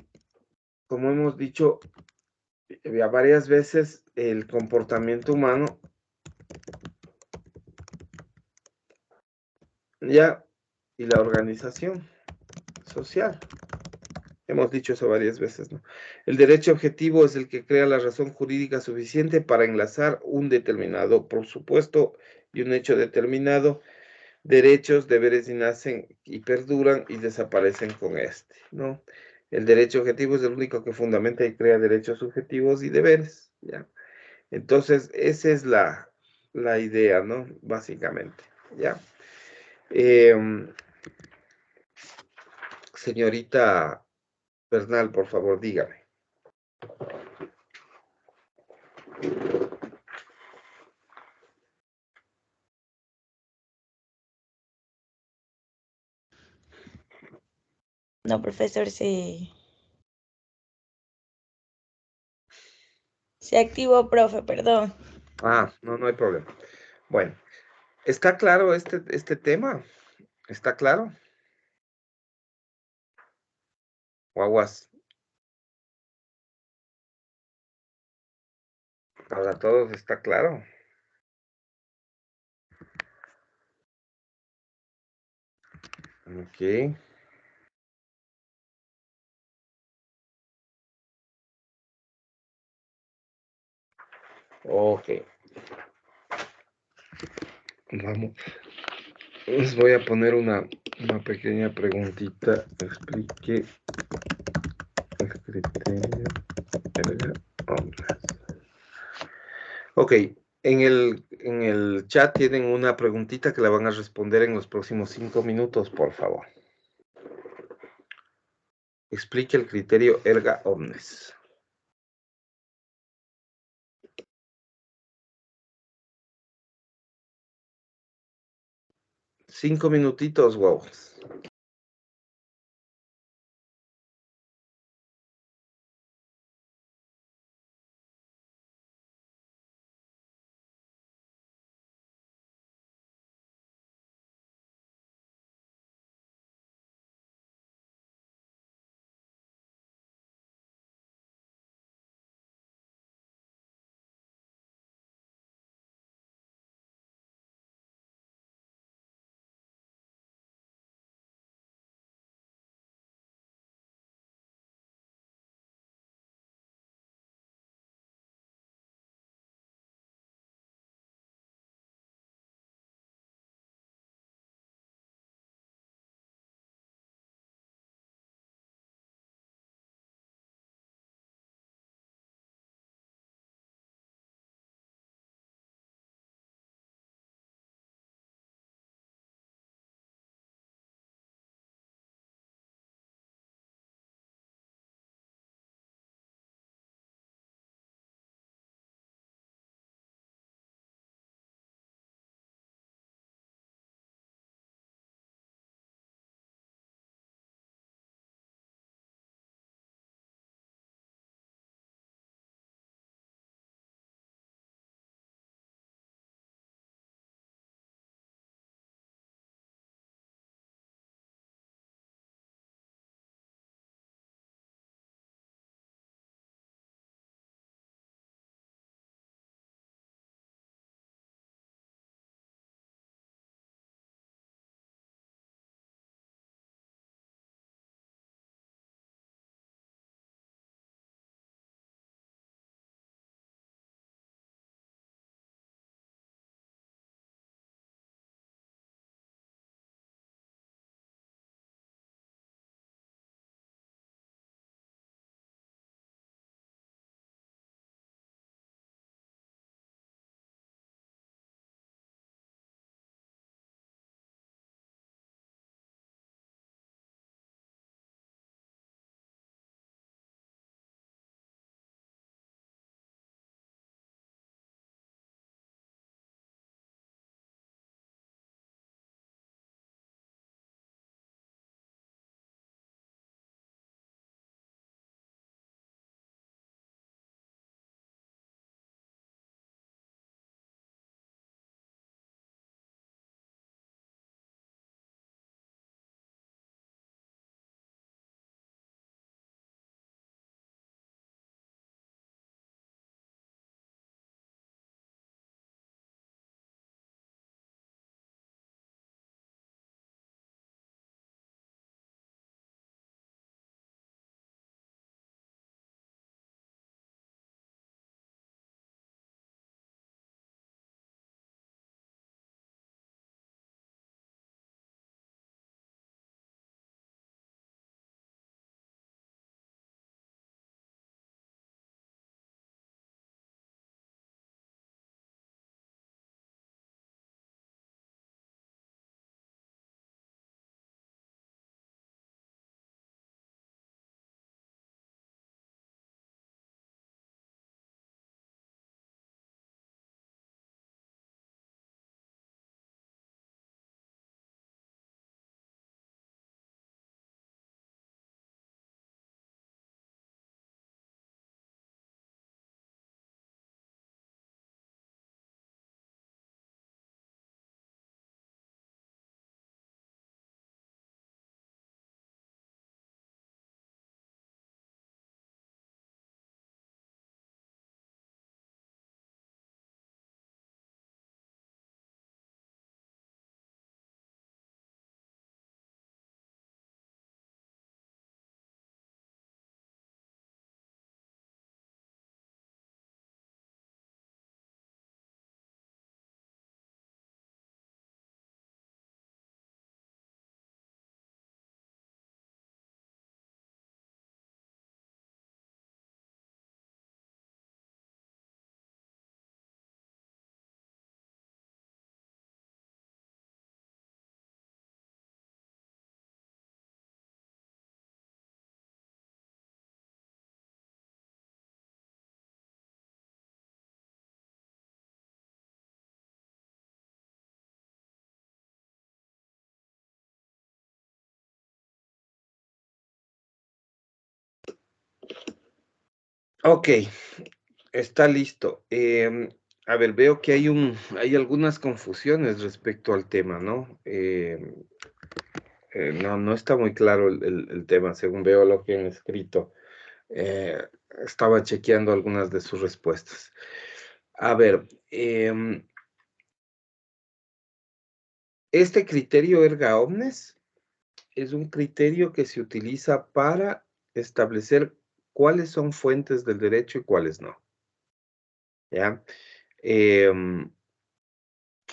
como hemos dicho ya varias veces, el comportamiento humano, ya, y la organización social. Hemos dicho eso varias veces, ¿no? El derecho objetivo es el que crea la razón jurídica suficiente para enlazar un determinado presupuesto y un hecho determinado. Derechos, deberes y nacen y perduran y desaparecen con este, ¿no? El derecho objetivo es el único que fundamenta y crea derechos subjetivos y deberes, ¿ya? Entonces, esa es la idea, ¿no? Básicamente, ¿ya? Señorita Bernal, por favor, dígame. No, profesor, se activó, profe, perdón. Ah, no hay problema. Bueno, ¿está claro este tema? ¿Está claro? Guaguas. Para todos está claro. Ok. Ok. Vamos. Les voy a poner una pequeña preguntita. Explique el criterio erga omnes. Ok. En el chat tienen una preguntita que la van a responder en los próximos 5 minutos, por favor. Explique el criterio erga omnes. 5 minutitos, wow. Ok, está listo. A ver, veo que hay algunas confusiones respecto al tema, ¿no? No está muy claro el tema, según veo lo que han escrito. Eh, Estaba chequeando algunas de sus respuestas. A ver, este criterio erga omnes es un criterio que se utiliza para establecer cuáles son fuentes del derecho y cuáles no. ¿Ya?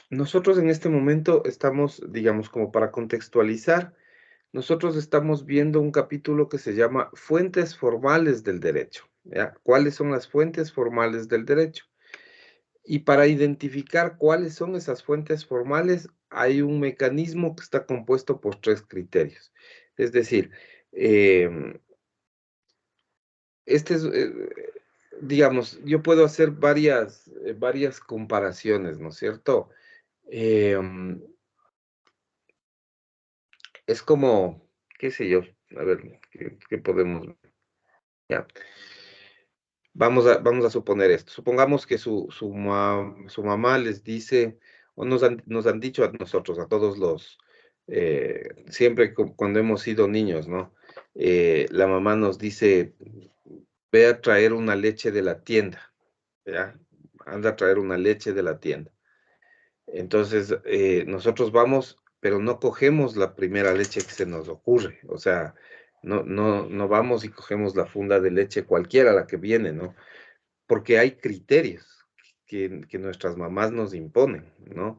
Nosotros en este momento estamos, digamos, como para contextualizar, nosotros estamos viendo un capítulo que se llama Fuentes formales del derecho. ¿Ya? ¿Cuáles son las fuentes formales del derecho? Y para identificar cuáles son esas fuentes formales, hay un mecanismo que está compuesto por 3 criterios. Es decir, este es, digamos, yo puedo hacer varias comparaciones, ¿no es cierto? Em, es como, qué sé yo, a ver, ¿qué podemos ver? Ya. Vamos a suponer esto. Supongamos que su mamá les dice, o nos han dicho a nosotros, a todos siempre cuando hemos sido niños, ¿no? La mamá nos dice, ve a traer una leche de la tienda, ¿ya? Anda a traer una leche de la tienda. Entonces, nosotros vamos, pero no cogemos la primera leche que se nos ocurre. O sea, no vamos y cogemos la funda de leche cualquiera, la que viene, ¿no? Porque hay criterios que nuestras mamás nos imponen, ¿no?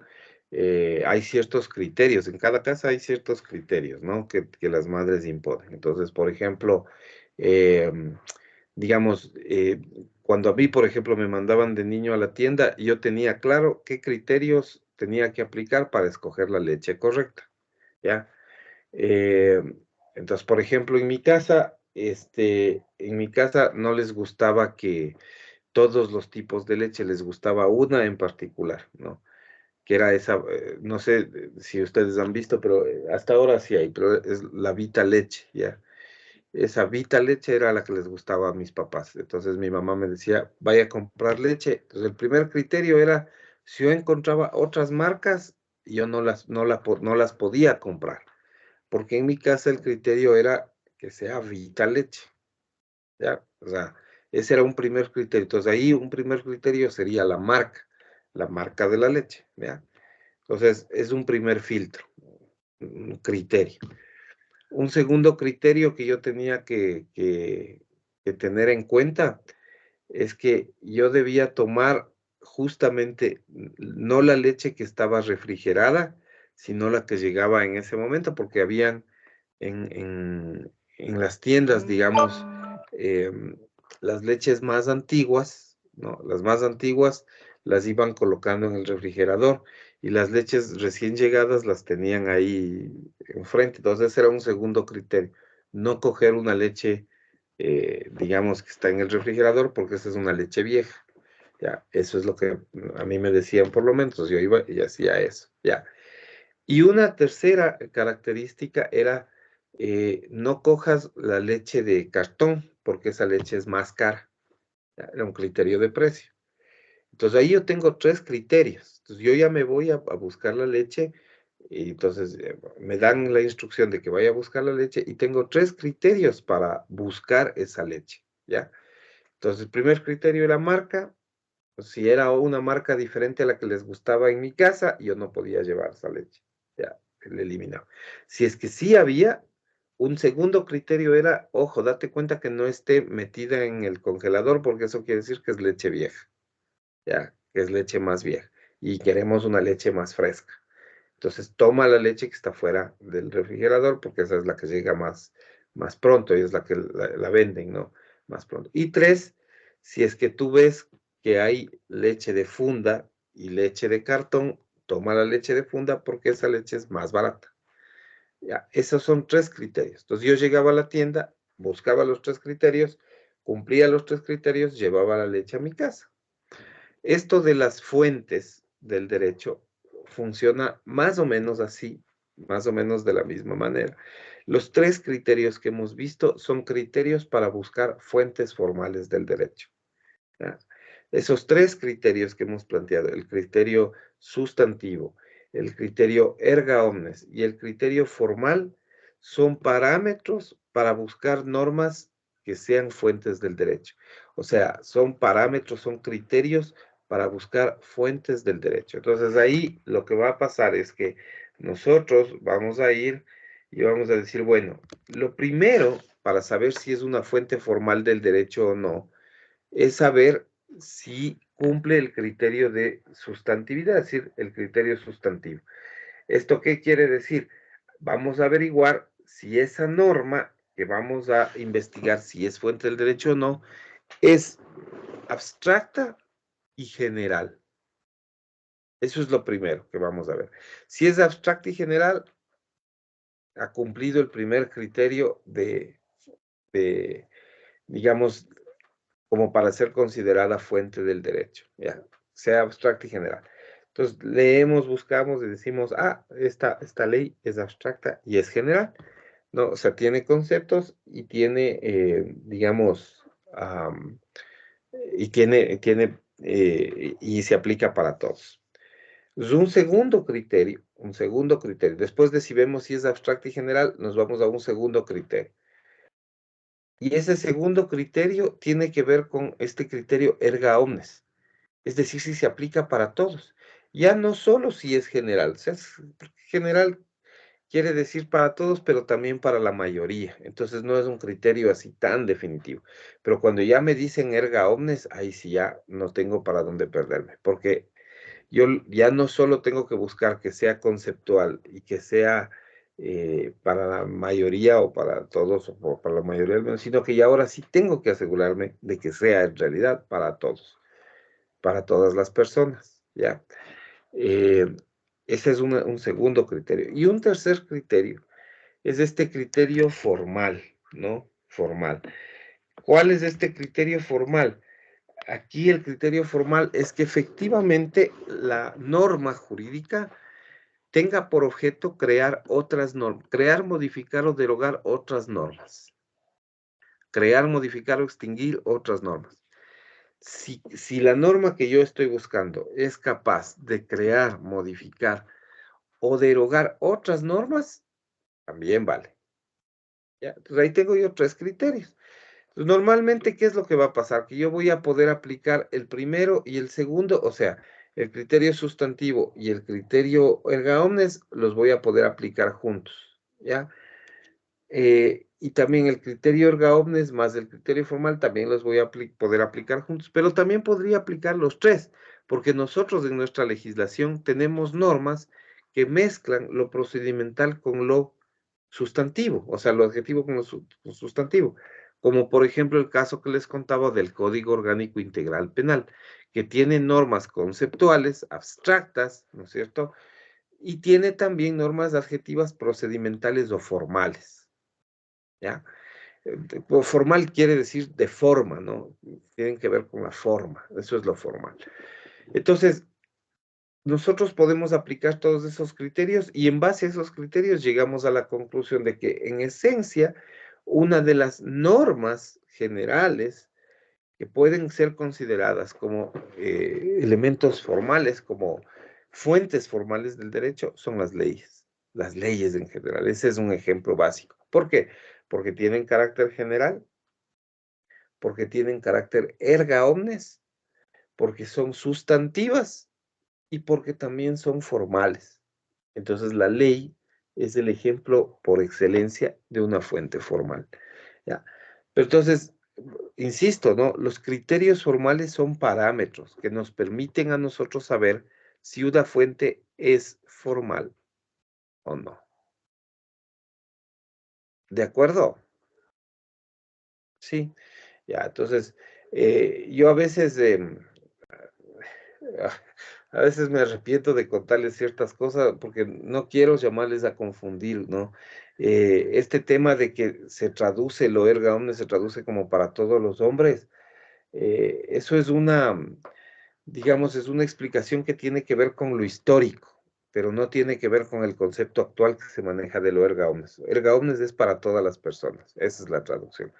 Hay ciertos criterios, en cada casa hay ciertos criterios, ¿no? Que las madres imponen. Entonces, por ejemplo, digamos, cuando a mí, por ejemplo, me mandaban de niño a la tienda, yo tenía claro qué criterios tenía que aplicar para escoger la leche correcta, ¿ya? Eh, entonces, por ejemplo, en mi casa no les gustaba que todos los tipos de leche, les gustaba una en particular, ¿no? Que era esa, no sé si ustedes han visto, pero hasta ahora sí hay, pero es la Vita Leche, ¿ya? Esa Vita Leche era la que les gustaba a mis papás. Entonces mi mamá me decía, vaya a comprar leche. Entonces el primer criterio era, si yo encontraba otras marcas, yo no las podía comprar, porque en mi casa el criterio era que sea Vita Leche, ¿ya? O sea, ese era un primer criterio. Entonces ahí un primer criterio sería la marca de la leche, ¿ya? Entonces es un primer filtro, un criterio. Un segundo criterio que yo tenía que tener en cuenta es que yo debía tomar justamente no la leche que estaba refrigerada, sino la que llegaba en ese momento, porque habían en las tiendas, digamos, las leches más antiguas, ¿no? Las más antiguas las iban colocando en el refrigerador y las leches recién llegadas las tenían ahí enfrente. Entonces, ese era un segundo criterio. No coger una leche, digamos, que está en el refrigerador porque esa es una leche vieja. Ya, eso es lo que a mí me decían por lo menos. Yo iba y hacía eso. Ya. Y una tercera característica era, no cojas la leche de cartón, porque esa leche es más cara. ¿Ya? Era un criterio de precio. Entonces ahí yo tengo 3 criterios. Entonces yo ya me voy a buscar la leche, y entonces me dan la instrucción de que vaya a buscar la leche, y tengo 3 criterios para buscar esa leche, ¿ya? Entonces el primer criterio era marca. Si era una marca diferente a la que les gustaba en mi casa, yo no podía llevar esa leche. Ya, le eliminaba. Si es que sí había, un segundo criterio era, ojo, date cuenta que no esté metida en el congelador, porque eso quiere decir que es leche vieja, ya, que es leche más vieja. Y queremos una leche más fresca. Entonces, toma la leche que está fuera del refrigerador, porque esa es la que llega más pronto y es la que la venden, ¿no? Más pronto. Y 3, si es que tú ves que hay leche de funda y leche de cartón, toma la leche de funda porque esa leche es más barata. Ya, esos son 3 criterios. Entonces, yo llegaba a la tienda, buscaba los 3 criterios, cumplía los 3 criterios, llevaba la leche a mi casa. Esto de las fuentes del derecho funciona más o menos así, más o menos de la misma manera. Los tres criterios que hemos visto son criterios para buscar fuentes formales del derecho. ¿Ya? Esos tres criterios que hemos planteado, el criterio sustantivo, el criterio erga omnes y el criterio formal, son parámetros para buscar normas que sean fuentes del derecho. O sea, son parámetros, son criterios para buscar fuentes del derecho. Entonces ahí lo que va a pasar es que nosotros vamos a ir y vamos a decir, bueno, lo primero para saber si es una fuente formal del derecho o no, es saber si cumple el criterio de sustantividad, es decir, el criterio sustantivo. ¿Esto qué quiere decir? Vamos a averiguar si esa norma que vamos a investigar si es fuente del derecho o no, es abstracta y general. Eso es lo primero que vamos a ver. Si es abstracta y general, ha cumplido el primer criterio de digamos, como para ser considerada fuente del derecho, ¿ya? Sea abstracta y general. Entonces, leemos, buscamos y decimos, esta ley es abstracta y es general, ¿no? O sea, tiene conceptos y tiene, digamos, y se aplica para todos. Es un segundo criterio, Después de si vemos si es abstracta y general, nos vamos a un segundo criterio. Y ese segundo criterio tiene que ver con este criterio erga omnes, es decir, si se aplica para todos. Ya no solo si es general, o sea, general quiere decir para todos, pero también para la mayoría. Entonces no es un criterio así tan definitivo. Pero cuando ya me dicen erga omnes, ahí sí ya no tengo para dónde perderme, porque yo ya no solo tengo que buscar que sea conceptual y que sea para la mayoría o para todos o para la mayoría del menos, sino que ya ahora sí tengo que asegurarme de que sea en realidad para todos, para todas las personas, ¿ya? Ese es un segundo criterio. Y un tercer criterio es este criterio formal, ¿no? Formal. ¿Cuál es este criterio formal? Aquí el criterio formal es que efectivamente la norma jurídica tenga por objeto crear otras normas, crear, modificar o derogar otras normas. Crear, modificar o extinguir otras normas. Si la norma que yo estoy buscando es capaz de crear, modificar o derogar otras normas, también vale. ¿Ya? Entonces ahí tengo yo tres criterios. Entonces, normalmente, ¿qué es lo que va a pasar? Que yo voy a poder aplicar el primero y el segundo, o sea, el criterio sustantivo y el criterio erga omnes los voy a poder aplicar juntos, ¿ya? Y también el criterio erga omnes más el criterio formal también los voy a poder aplicar juntos, pero también podría aplicar los tres, porque nosotros en nuestra legislación tenemos normas que mezclan lo procedimental con lo sustantivo, o sea, lo adjetivo con lo sustantivo, como por ejemplo el caso que les contaba del Código Orgánico Integral Penal, que tiene normas conceptuales, abstractas, ¿no es cierto? Y tiene también normas adjetivas procedimentales o formales, ¿ya? Formal quiere decir de forma, ¿no? Tienen que ver con la forma, eso es lo formal. Entonces, nosotros podemos aplicar todos esos criterios y en base a esos criterios llegamos a la conclusión de que en esencia una de las normas generales que pueden ser consideradas como elementos formales, como fuentes formales del derecho, son las leyes en general. Ese es un ejemplo básico. ¿Por qué? Porque tienen carácter general, porque tienen carácter erga omnes, porque son sustantivas y porque también son formales. Entonces, la ley es el ejemplo por excelencia de una fuente formal, ¿ya? Pero entonces, insisto, ¿no? Los criterios formales son parámetros que nos permiten a nosotros saber si una fuente es formal o no. ¿De acuerdo? Sí. Ya, entonces, yo a veces me arrepiento de contarles ciertas cosas porque no quiero llamarles a confundir, ¿no? Este tema de que se traduce, lo erga omnes se traduce como para todos los hombres, eso es digamos, es una explicación que tiene que ver con lo histórico, pero no tiene que ver con el concepto actual que se maneja de lo erga omnes. Erga omnes es para todas las personas, esa es la traducción.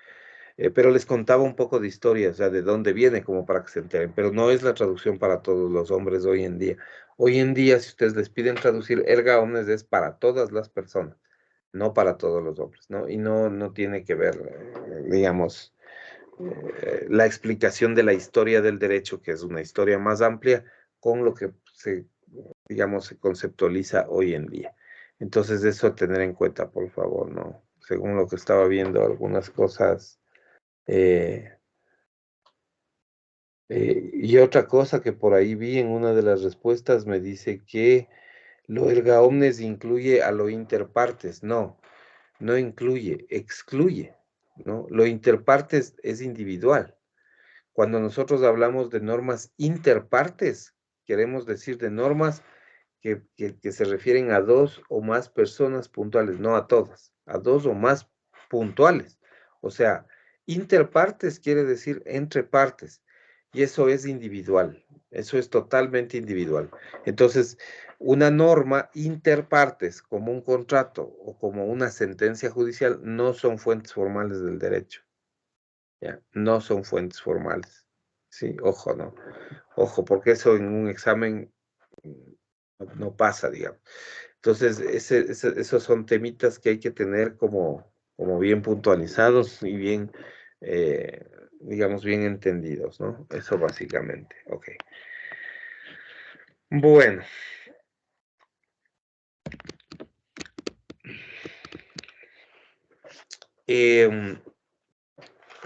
Pero les contaba un poco de historia, o sea, de dónde viene, como para que se enteren, pero no es la traducción para todos los hombres hoy en día. Hoy en día, si ustedes les piden traducir erga omnes, es para todas las personas, no para todos los hombres, ¿no? Y no tiene que ver, digamos, la explicación de la historia del derecho, que es una historia más amplia, con lo que digamos, se conceptualiza hoy en día. Entonces, eso a tener en cuenta, por favor, ¿no? Según lo que estaba viendo, algunas cosas. Y otra cosa que por ahí vi en una de las respuestas me dice que lo erga omnes incluye a lo interpartes. No, no incluye, excluye, ¿no? Lo interpartes es individual. Cuando nosotros hablamos de normas interpartes, queremos decir de normas que se refieren a dos o más personas puntuales, no a todas, a dos o más puntuales. O sea, interpartes quiere decir entre partes, y eso es individual, eso es totalmente individual. Entonces, una norma interpartes, como un contrato o como una sentencia judicial, no son fuentes formales del derecho. ¿Ya? No son fuentes formales. Sí, ojo, ¿no? Ojo, porque eso en un examen no pasa, digamos. Entonces, esos son temitas que hay que tener como bien puntualizados y bien, digamos, bien entendidos, ¿no? Eso básicamente, ok. Bueno.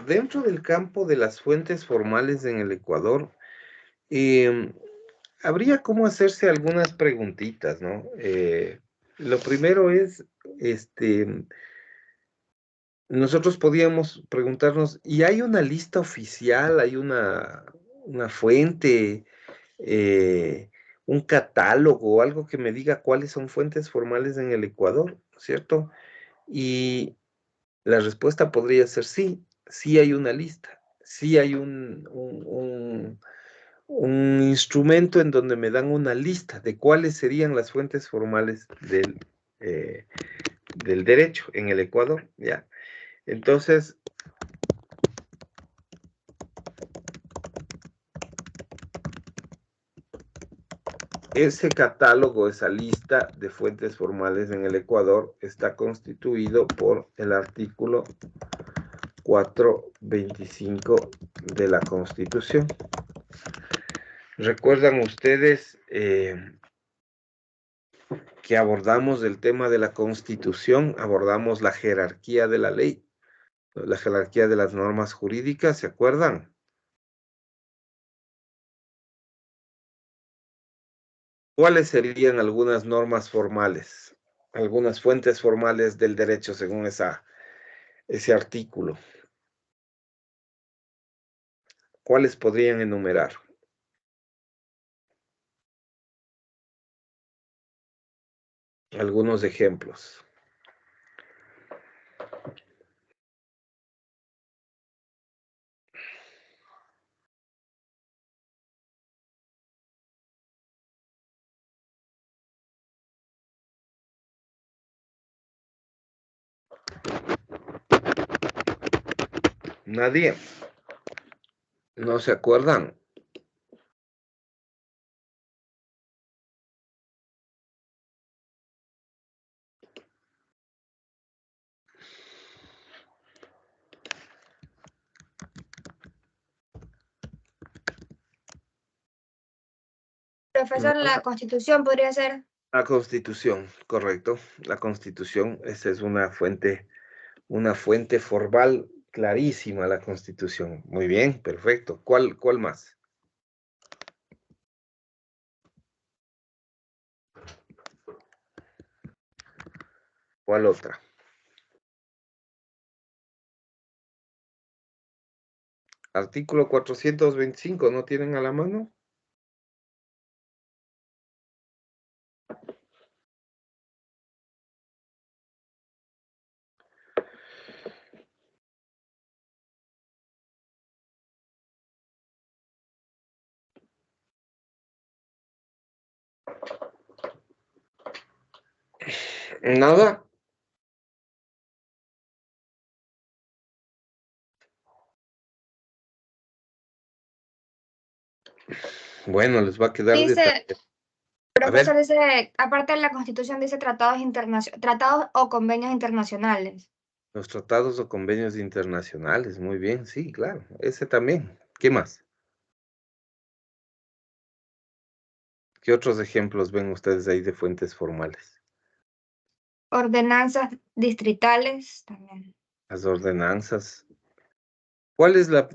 Dentro del campo de las fuentes formales en el Ecuador, habría como hacerse algunas preguntitas, ¿no? Lo primero es, nosotros podíamos preguntarnos, ¿y hay una lista oficial, hay una fuente, eh, un catálogo, algo que me diga cuáles son fuentes formales en el Ecuador, ¿cierto? Y la respuesta podría ser sí, sí hay una lista, sí hay un instrumento en donde me dan una lista de cuáles serían las fuentes formales del derecho en el Ecuador, ¿ya? Entonces, ese catálogo, esa lista de fuentes formales en el Ecuador está constituido por el artículo 425 de la Constitución. ¿Recuerdan ustedes que abordamos el tema de la Constitución? Abordamos la jerarquía de la ley, la jerarquía de las normas jurídicas, ¿se acuerdan? ¿Cuáles serían algunas normas formales, algunas fuentes formales del derecho según ese artículo? ¿Cuáles podrían enumerar? Algunos ejemplos. Nadie. ¿No se acuerdan? Profesor, la Constitución podría ser. La Constitución, correcto. La Constitución, esa es una fuente formal clarísima, la Constitución. Muy bien, perfecto. ¿Cuál más? ¿Cuál otra? Artículo 425, ¿no tienen a la mano? ¿Nada? Bueno, les va a quedar de Dice, tarea. A ver, profesor, dice, aparte de la Constitución, dice tratados o convenios internacionales. los tratados o convenios internacionales, muy bien, sí, claro, ese también. ¿Qué más? ¿Qué otros ejemplos ven ustedes ahí de fuentes formales? Ordenanzas distritales también. Las ordenanzas. ¿Cuál es la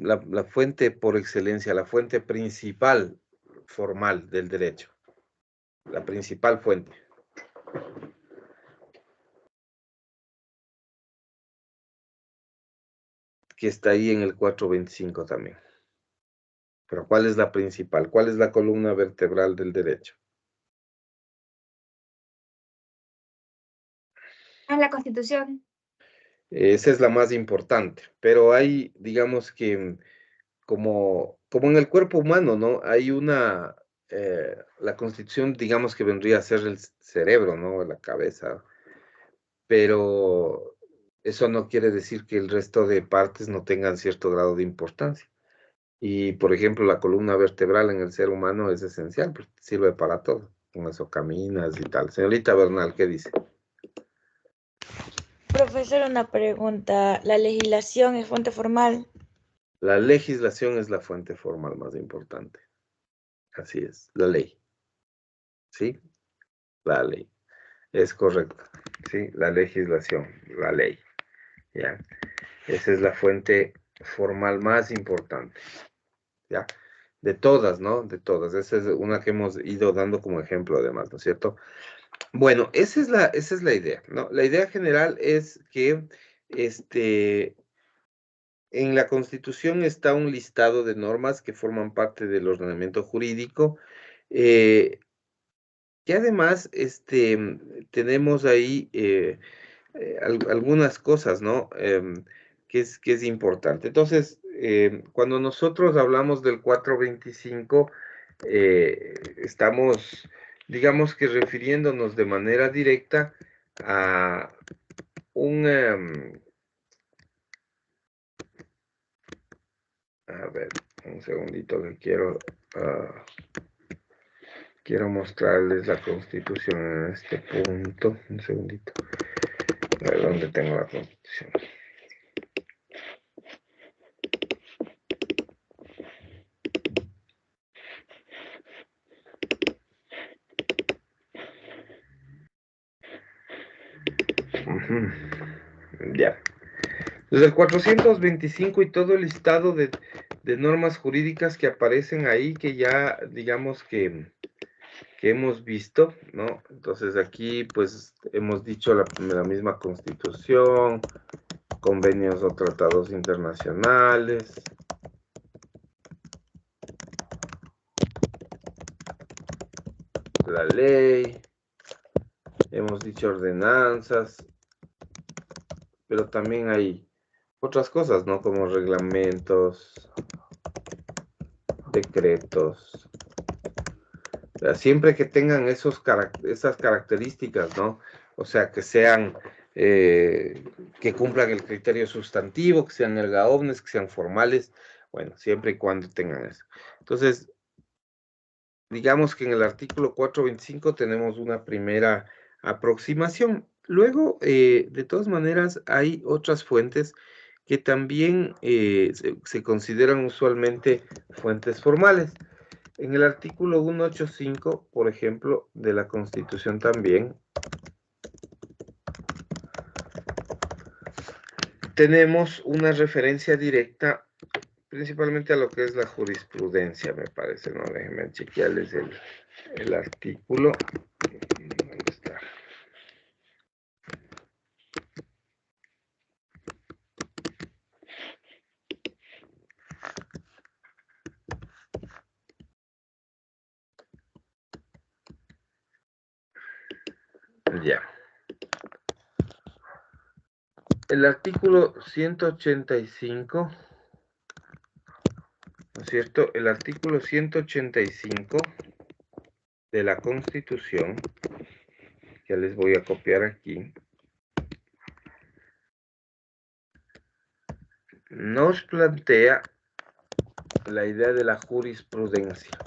fuente por excelencia, la fuente principal formal del derecho? La principal fuente. Que está ahí en el 425 también. Pero ¿cuál es la principal? ¿Cuál es la columna vertebral del derecho? Es la Constitución. Esa es la más importante, pero hay, digamos que, como en el cuerpo humano, ¿no? Hay la constitución, digamos que vendría a ser el cerebro, ¿no? La cabeza, pero eso no quiere decir que el resto de partes no tengan cierto grado de importancia. Y, por ejemplo, la columna vertebral en el ser humano es esencial, pues sirve para todo. Con eso caminas y tal. Señorita Bernal, ¿qué dice? Profesor, una pregunta. ¿La legislación es fuente formal? La legislación es la fuente formal más importante. Así es, la ley. ¿Sí? La ley. Es correcto. ¿Sí? La legislación, la ley. ¿Ya? Esa es la fuente formal más importante. ¿Ya? De todas, ¿no? De todas. Esa es una que hemos ido dando como ejemplo, además, ¿no es cierto? Bueno, esa es la idea, ¿no? La idea general es que en la Constitución está un listado de normas que forman parte del ordenamiento jurídico, que además tenemos ahí algunas cosas, ¿no? Que es importante. Entonces, cuando nosotros hablamos del 425, estamos, digamos que refiriéndonos de manera directa a un, a ver, un segundito que quiero mostrarles la Constitución en este punto. Un segundito. A ver, ¿dónde tengo la Constitución? Ujú. Ya. Desde el 425 y todo el listado de normas jurídicas que aparecen ahí, que ya digamos que hemos visto, ¿no? Entonces aquí pues hemos dicho la misma Constitución, convenios o tratados internacionales, la ley, hemos dicho ordenanzas, pero también hay otras cosas, ¿no? Como reglamentos, decretos. O sea, siempre que tengan esas características, ¿no? O sea, que sean, que cumplan el criterio sustantivo, que sean erga omnes, que sean formales, bueno, siempre y cuando tengan eso. Entonces, digamos que en el artículo 425 tenemos una primera aproximación. Luego, de todas maneras, hay otras fuentes que también se consideran usualmente fuentes formales. En el artículo 185, por ejemplo, de la Constitución también, tenemos una referencia directa principalmente a lo que es la jurisprudencia, me parece, ¿no? Déjenme chequearles el artículo. ¿Dónde está? Ya. El artículo 185, ¿no es cierto? El artículo 185 de la Constitución, Ya les voy a copiar aquí. Nos plantea la idea de la jurisprudencia.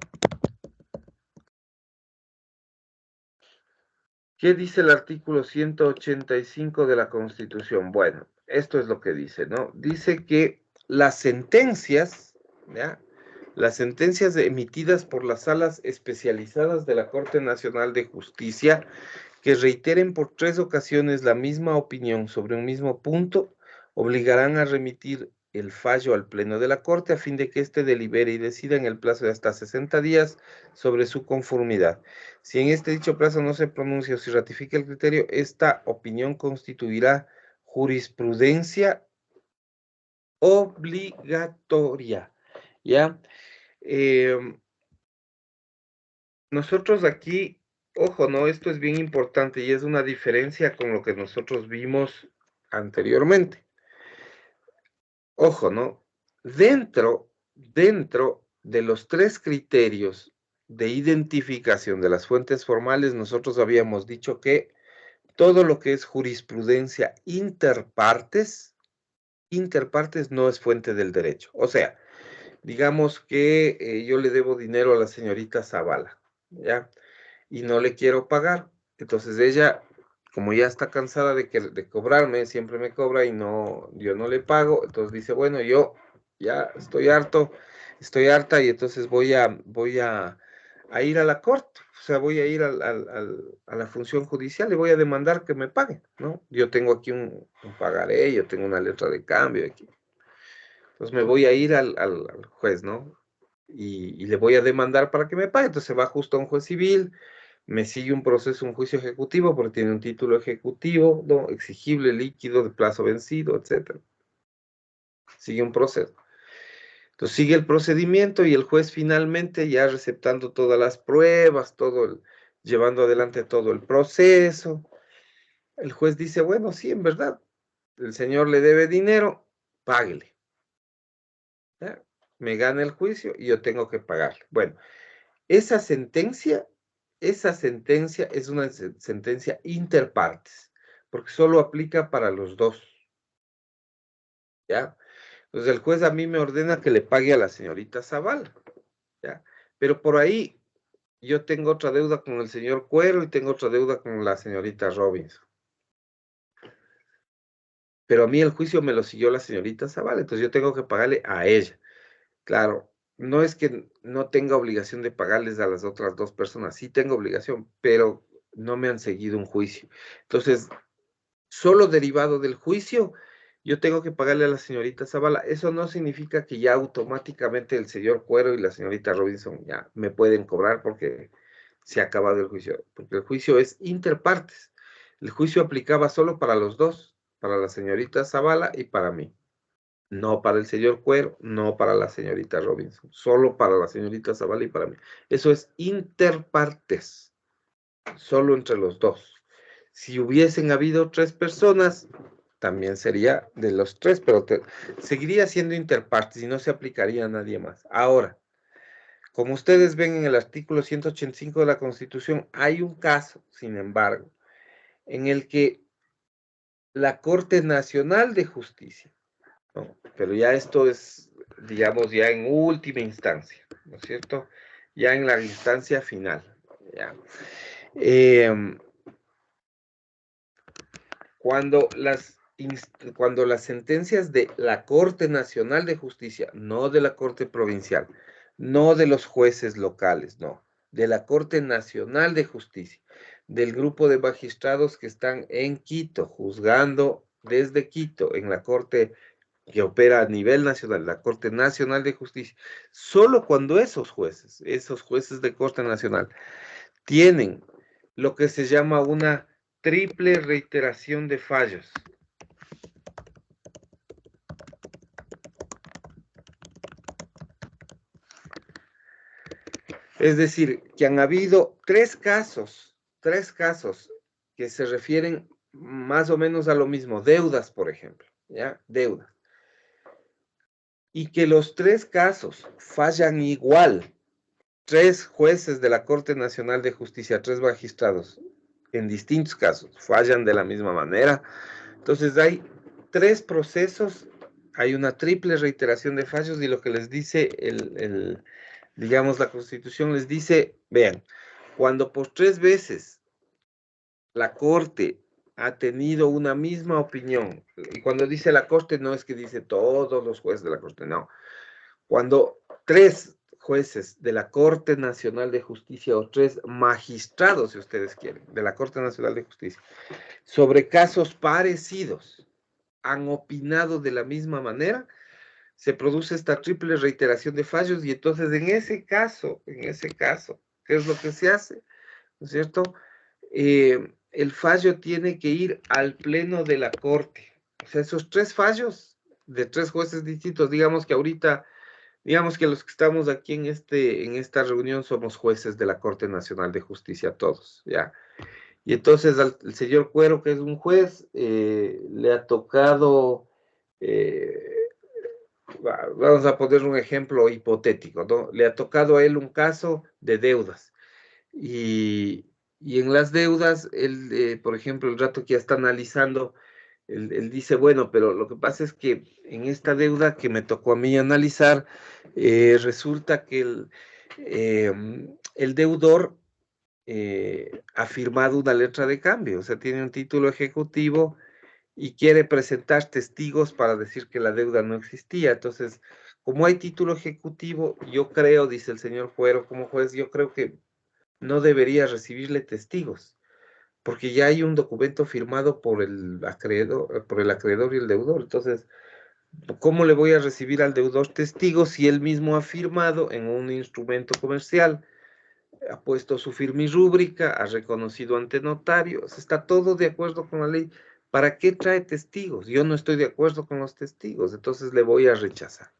¿Qué dice el artículo 185 de la Constitución? Bueno, esto es lo que dice, ¿no? Dice que las sentencias, ¿ya? Las sentencias emitidas por las salas especializadas de la Corte Nacional de Justicia que reiteren por 3 ocasiones la misma opinión sobre un mismo punto, obligarán a remitir el fallo al Pleno de la Corte a fin de que éste delibere y decida en el plazo de hasta 60 días sobre su conformidad. Si en este dicho plazo no se pronuncia o si ratifica el criterio, esta opinión constituirá jurisprudencia obligatoria, ¿ya? Nosotros aquí, ojo, ¿no? Esto es bien importante y es una diferencia con lo que nosotros vimos anteriormente. Ojo, ¿no? Dentro de los 3 criterios de identificación de las fuentes formales, nosotros habíamos dicho que todo lo que es jurisprudencia interpartes no es fuente del derecho. O sea, digamos que yo le debo dinero a la señorita Zavala, ¿ya? Y no le quiero pagar. Entonces ella, como ya está cansada de cobrarme, siempre me cobra y yo no le pago, entonces dice, bueno, yo ya estoy harta y entonces voy a ir a la corte, o sea, voy a ir a la función judicial y voy a demandar que me paguen, ¿no? Yo tengo aquí un pagaré, yo tengo una letra de cambio aquí. Entonces me voy a ir al juez, ¿no? Y le voy a demandar para que me pague. Entonces va justo a un juez civil, me sigue un proceso, un juicio ejecutivo, porque tiene un título ejecutivo, ¿no? Exigible, líquido, de plazo vencido, etc. Sigue un proceso. Entonces sigue el procedimiento y el juez finalmente, ya receptando todas las pruebas, llevando adelante todo el proceso, el juez dice, bueno, sí, en verdad, el señor le debe dinero, páguele. ¿Ya? Me gana el juicio y yo tengo que pagarle. Bueno, esa sentencia es una sentencia interpartes, porque solo aplica para los dos. ¿Ya? Entonces el juez a mí me ordena que le pague a la señorita Zavala, ¿ya? Pero por ahí yo tengo otra deuda con el señor Cuero y tengo otra deuda con la señorita Robinson. Pero a mí el juicio me lo siguió la señorita Zavala, entonces yo tengo que pagarle a ella. Claro, no es que no tenga obligación de pagarles a las otras 2 personas, sí tengo obligación, pero no me han seguido un juicio. Entonces, solo derivado del juicio, yo tengo que pagarle a la señorita Zavala. Eso no significa que ya automáticamente el señor Cuero y la señorita Robinson ya me pueden cobrar porque se ha acabado el juicio, porque el juicio es interpartes. El juicio aplicaba solo para los dos, para la señorita Zavala y para mí. No para el señor Cuero, no para la señorita Robinson, solo para la señorita Zavala y para mí. Eso es interpartes, solo entre los dos. Si hubiesen habido 3 personas, también sería de los 3, pero seguiría siendo interpartes y no se aplicaría a nadie más. Ahora, como ustedes ven en el artículo 185 de la Constitución, hay un caso, sin embargo, en el que la Corte Nacional de Justicia, ¿no? Pero ya esto es, digamos, ya en última instancia, ¿no es cierto? Ya en la instancia final, ¿ya? Cuando las sentencias de la Corte Nacional de Justicia, no de la Corte Provincial, no de los jueces locales, no, de la Corte Nacional de Justicia, del grupo de magistrados que están en Quito, juzgando desde Quito, en la Corte que opera a nivel nacional, la Corte Nacional de Justicia, solo cuando esos jueces de Corte Nacional, tienen lo que se llama una triple reiteración de fallos. Es decir, que han habido 3 casos que se refieren más o menos a lo mismo, deudas, por ejemplo, ¿ya? Deudas. Y que los 3 casos fallan igual. 3 jueces de la Corte Nacional de Justicia, 3 magistrados, en distintos casos, fallan de la misma manera. Entonces hay 3 procesos, hay una triple reiteración de fallos y lo que les dice digamos, la Constitución les dice, vean, cuando por 3 veces la Corte ha tenido una misma opinión, y cuando dice la Corte no es que dice todos los jueces de la Corte, no. Cuando 3 jueces de la Corte Nacional de Justicia o 3 magistrados, si ustedes quieren, de la Corte Nacional de Justicia, sobre casos parecidos, han opinado de la misma manera, se produce esta triple reiteración de fallos y entonces en ese caso, ¿qué es lo que se hace? ¿No es cierto? El fallo tiene que ir al pleno de la Corte. O sea, esos 3 fallos de 3 jueces distintos, digamos que ahorita, digamos que los que estamos aquí en esta reunión somos jueces de la Corte Nacional de Justicia, todos, ¿ya? Y entonces al señor Cuero, que es un juez, le ha tocado, vamos a poner un ejemplo hipotético, ¿no? Le ha tocado a él un caso de deudas. Y en las deudas, él, por ejemplo, el rato que ya está analizando, él dice, bueno, pero lo que pasa es que en esta deuda que me tocó a mí analizar, resulta que el deudor ha firmado una letra de cambio, o sea, tiene un título ejecutivo y quiere presentar testigos para decir que la deuda no existía. Entonces, como hay título ejecutivo, yo creo, dice el señor Fuero, como juez, yo creo que no debería recibirle testigos, porque ya hay un documento firmado por el acreedor y el deudor. Entonces, ¿cómo le voy a recibir al deudor testigos si él mismo ha firmado en un instrumento comercial? Ha puesto su firma y rúbrica, ha reconocido ante notarios, está todo de acuerdo con la ley. ¿Para qué trae testigos? Yo no estoy de acuerdo con los testigos, entonces le voy a rechazar.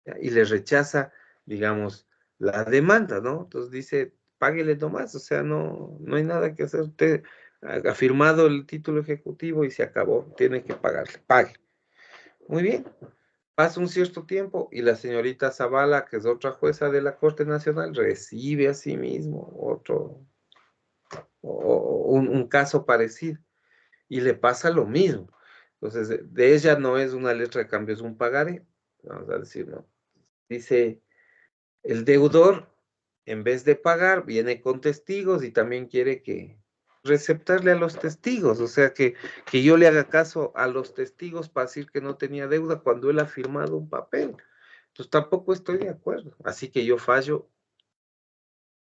¿Ya? Y le rechaza, digamos, la demanda, ¿no? Entonces dice, páguele nomás, o sea, no hay nada que hacer. Usted ha firmado el título ejecutivo y se acabó, tiene que pagarle, pague. Muy bien. Pasa un cierto tiempo y la señorita Zavala, que es otra jueza de la Corte Nacional, recibe a sí mismo un caso parecido y le pasa lo mismo. Entonces, de ella no es una letra de cambio, es un pagaré, vamos a decir, ¿no? Dice, el deudor, en vez de pagar, viene con testigos y también quiere que receptarle a los testigos, o sea, que yo le haga caso a los testigos para decir que no tenía deuda cuando él ha firmado un papel. Entonces tampoco estoy de acuerdo. Así que yo fallo,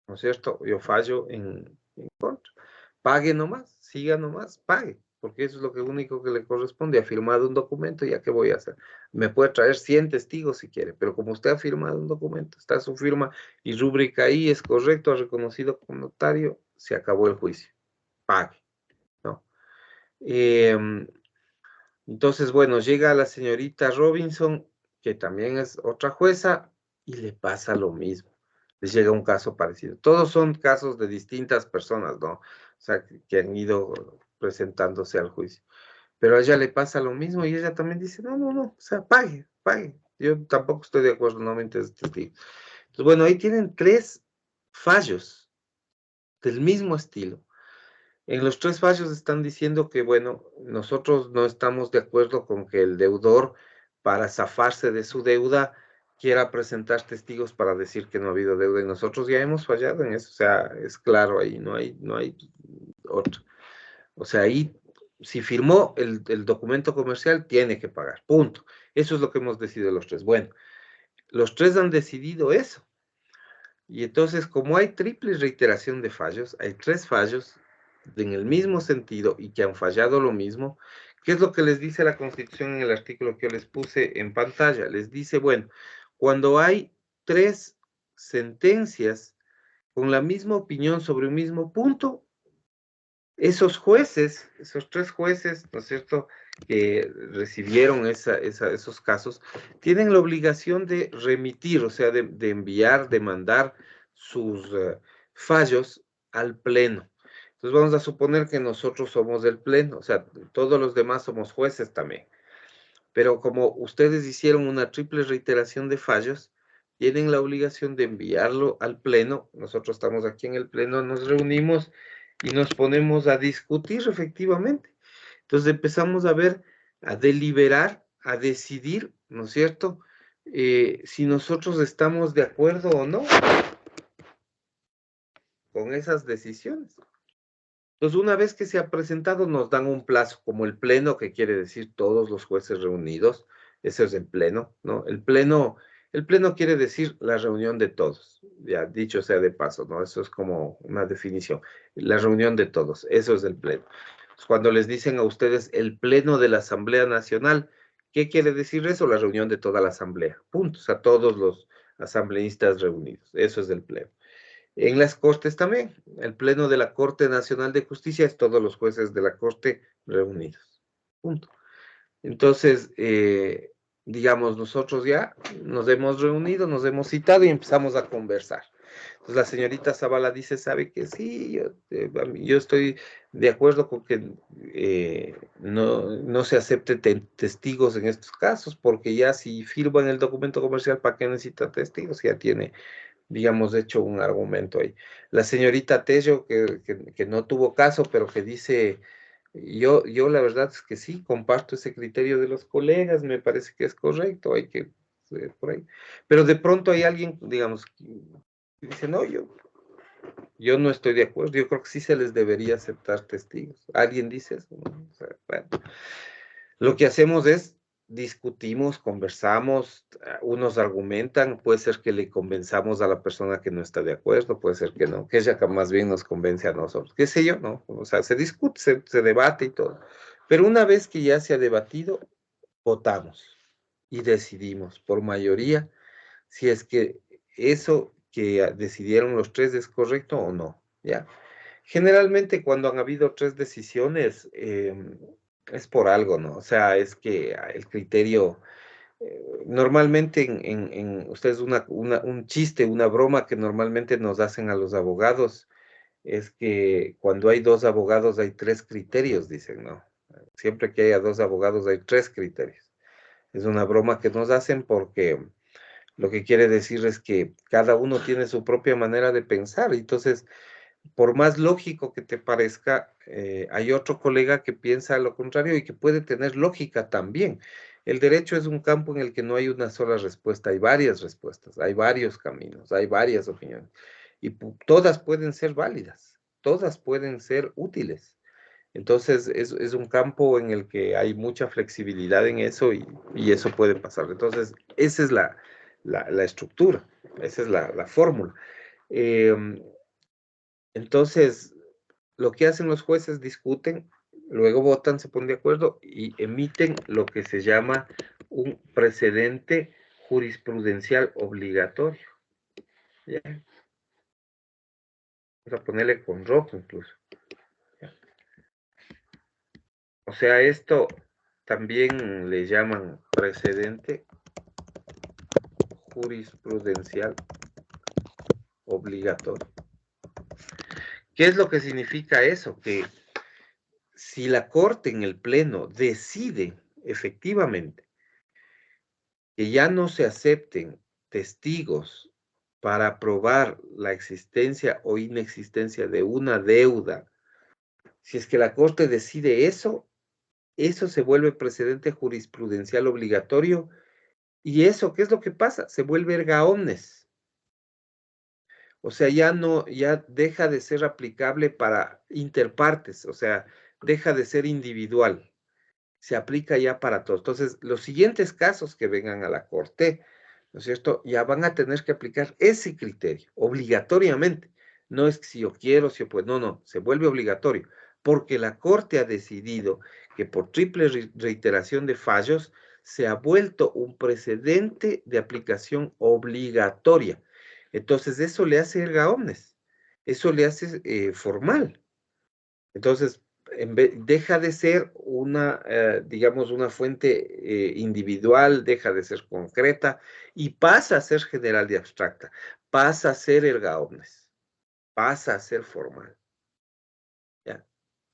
¿no es cierto? Yo fallo en contra. Pague nomás, siga nomás, pague, porque eso es lo único que le corresponde. Ha firmado un documento, ¿ya qué voy a hacer? Me puede traer 100 testigos si quiere, pero como usted ha firmado un documento, está su firma y rúbrica ahí, es correcto, ha reconocido como notario, se acabó el juicio. Pague, ¿no? Entonces, bueno, llega la señorita Robinson, que también es otra jueza, y le pasa lo mismo. Les llega un caso parecido. Todos son casos de distintas personas, ¿no? O sea, que han ido presentándose al juicio. Pero a ella le pasa lo mismo y ella también dice, no, o sea, pague. Yo tampoco estoy de acuerdo, no me interesa testigo. Entonces, bueno, ahí tienen 3 fallos del mismo estilo. En los 3 fallos están diciendo que, bueno, nosotros no estamos de acuerdo con que el deudor, para zafarse de su deuda, quiera presentar testigos para decir que no ha habido deuda. Y nosotros ya hemos fallado en eso, o sea, es claro ahí, no hay otro. O sea, ahí, si firmó el documento comercial, tiene que pagar, punto. Eso es lo que hemos decidido los 3. Bueno, los 3 han decidido eso. Y entonces, como hay triple reiteración de fallos, hay 3 fallos en el mismo sentido y que han fallado lo mismo. ¿Qué es lo que les dice la Constitución en el artículo que yo les puse en pantalla? Les dice, bueno, cuando hay 3 sentencias con la misma opinión sobre un mismo punto, esos jueces, esos 3 jueces, ¿no es cierto?, que recibieron esos casos, tienen la obligación de remitir, o sea, de enviar, de mandar sus fallos al pleno. Entonces vamos a suponer que nosotros somos del pleno, o sea, todos los demás somos jueces también. Pero como ustedes hicieron una triple reiteración de fallos, tienen la obligación de enviarlo al pleno. Nosotros estamos aquí en el pleno, nos reunimos y nos ponemos a discutir efectivamente. Entonces empezamos a ver, a deliberar, a decidir, ¿no es cierto?, si nosotros estamos de acuerdo o no con esas decisiones. Entonces, una vez que se ha presentado, nos dan un plazo, como el pleno, que quiere decir todos los jueces reunidos. Ese es el pleno, ¿no? El pleno quiere decir la reunión de todos. Ya, dicho sea de paso, ¿no? Eso es como una definición. La reunión de todos, eso es el pleno. Entonces, cuando les dicen a ustedes el pleno de la Asamblea Nacional, ¿qué quiere decir eso? La reunión de toda la Asamblea. Punto. O sea, todos los asambleístas reunidos. Eso es el pleno. En las Cortes también, el Pleno de la Corte Nacional de Justicia es todos los jueces de la Corte reunidos. Punto. Entonces, digamos, nosotros ya nos hemos reunido, nos hemos citado y empezamos a conversar. Entonces la señorita Zavala dice, ¿sabe qué? Sí, yo estoy de acuerdo con que no se acepten testigos en estos casos, porque ya si firman el documento comercial, ¿para qué necesita testigos? Ya tiene, digamos, hecho un argumento ahí. La señorita Tello, que no tuvo caso, pero que dice, yo la verdad es que sí, comparto ese criterio de los colegas, me parece que es correcto, hay que, por ahí. Pero de pronto hay alguien, digamos, que dice, no, yo no estoy de acuerdo, yo creo que sí se les debería aceptar testigos. ¿Alguien dice eso? ¿No? O sea, bueno, lo que hacemos es discutimos, conversamos, unos argumentan, puede ser que le convenzamos a la persona que no está de acuerdo, puede ser que no, que ella más bien nos convence a nosotros, qué sé yo, ¿no? O sea, se discute, se debate y todo. Pero una vez que ya se ha debatido, votamos y decidimos por mayoría si es que eso que decidieron los tres es correcto o no, ¿ya? Generalmente cuando han habido tres decisiones, es por algo, ¿no? O sea, es que el criterio, normalmente ustedes un chiste, una broma que normalmente nos hacen a los abogados, es que cuando hay dos abogados hay tres criterios, dicen, ¿no? Siempre que haya dos abogados hay tres criterios. Es una broma que nos hacen porque lo que quiere decir es que cada uno tiene su propia manera de pensar, entonces por más lógico que te parezca, hay otro colega que piensa lo contrario y que puede tener lógica también. El derecho es un campo en el que no hay una sola respuesta, hay varias respuestas, hay varios caminos, hay varias opiniones. Y todas pueden ser válidas, todas pueden ser útiles. Entonces, es un campo en el que hay mucha flexibilidad en eso y eso puede pasar. Entonces, esa es la estructura, esa es la fórmula. Entonces, lo que hacen los jueces, discuten, luego votan, se ponen de acuerdo y emiten lo que se llama un precedente jurisprudencial obligatorio. ¿Ya? Vamos a ponerle con rojo incluso. ¿Ya? O sea, esto también le llaman precedente jurisprudencial obligatorio. ¿Qué es lo que significa eso? Que si la Corte en el Pleno decide efectivamente que ya no se acepten testigos para probar la existencia o inexistencia de una deuda, si es que la Corte decide eso, eso se vuelve precedente jurisprudencial obligatorio. ¿Y eso qué es lo que pasa? Se vuelve erga omnes. O sea, ya deja de ser aplicable para interpartes, o sea, deja de ser individual. Se aplica ya para todos. Entonces, los siguientes casos que vengan a la Corte, ¿no es cierto?, ya van a tener que aplicar ese criterio, obligatoriamente. No es que si yo quiero, si yo puedo, no, se vuelve obligatorio, porque la Corte ha decidido que por triple reiteración de fallos se ha vuelto un precedente de aplicación obligatoria. Entonces, eso le hace erga omnes, eso le hace formal. Entonces, deja de ser digamos, una fuente individual, deja de ser concreta y pasa a ser general y abstracta, pasa a ser erga omnes, pasa a ser formal. ¿Ya?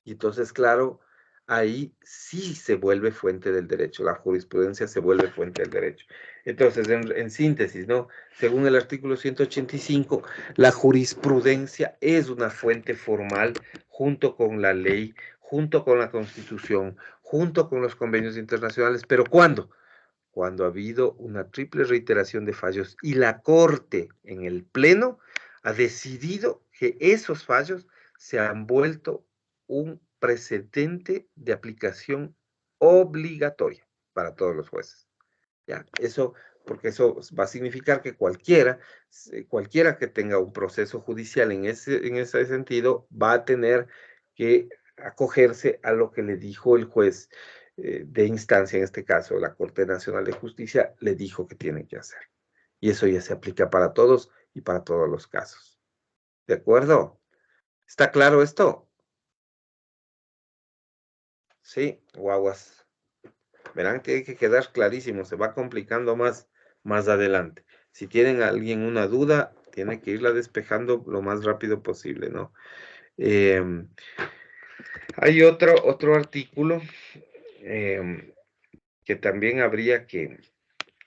Y entonces, claro, ahí sí se vuelve fuente del derecho, la jurisprudencia se vuelve fuente del derecho. Entonces, en síntesis, ¿no? Según el artículo 185, la jurisprudencia es una fuente formal junto con la ley, junto con la Constitución, junto con los convenios internacionales. ¿Pero cuándo? Cuando ha habido una triple reiteración de fallos y la Corte en el Pleno ha decidido que esos fallos se han vuelto un precedente de aplicación obligatoria para todos los jueces. ¿Ya? Eso, porque eso va a significar que cualquiera que tenga un proceso judicial en ese sentido va a tener que acogerse a lo que le dijo el juez de instancia, en este caso la Corte Nacional de Justicia, le dijo que tiene que hacer. Y eso ya se aplica para todos y para todos los casos. ¿De acuerdo? ¿Está claro esto? Sí, guaguas. Verán que hay que quedar clarísimo, se va complicando más adelante. Si tienen alguien una duda, tiene que irla despejando lo más rápido posible, ¿no? Hay otro artículo que también habría que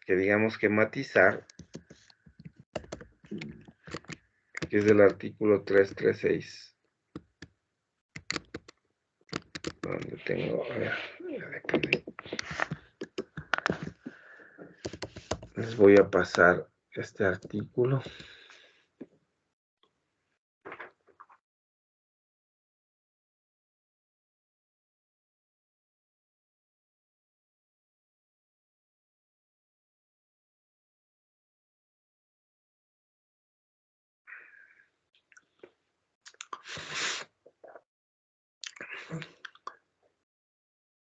digamos que matizar, que es el artículo 336. ¿Dónde tengo? A ver, les voy a pasar este artículo.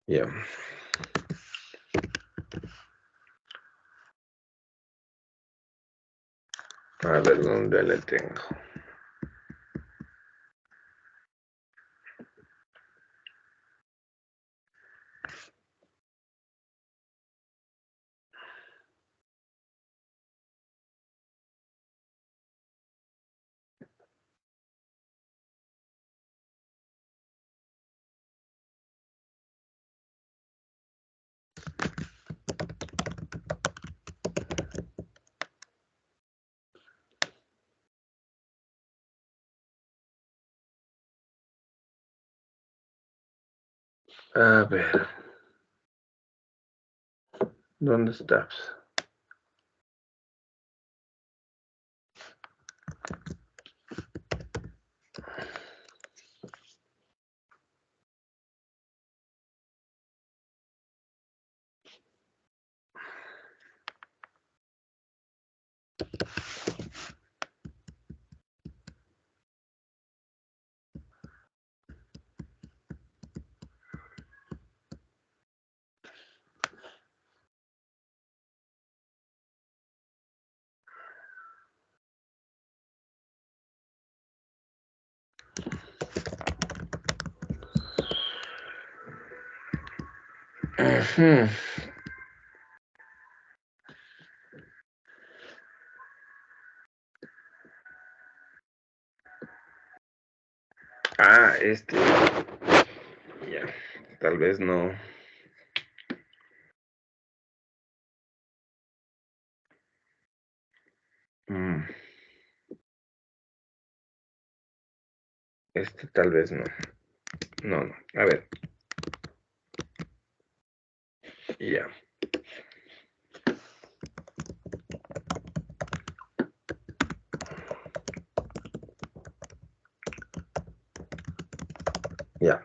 Ya. A ver, ¿dónde le tengo? A ver. ¿Dónde estás? Ujú. Ah, ya, tal vez no. Tal vez no. No. A ver. Ya. Ya.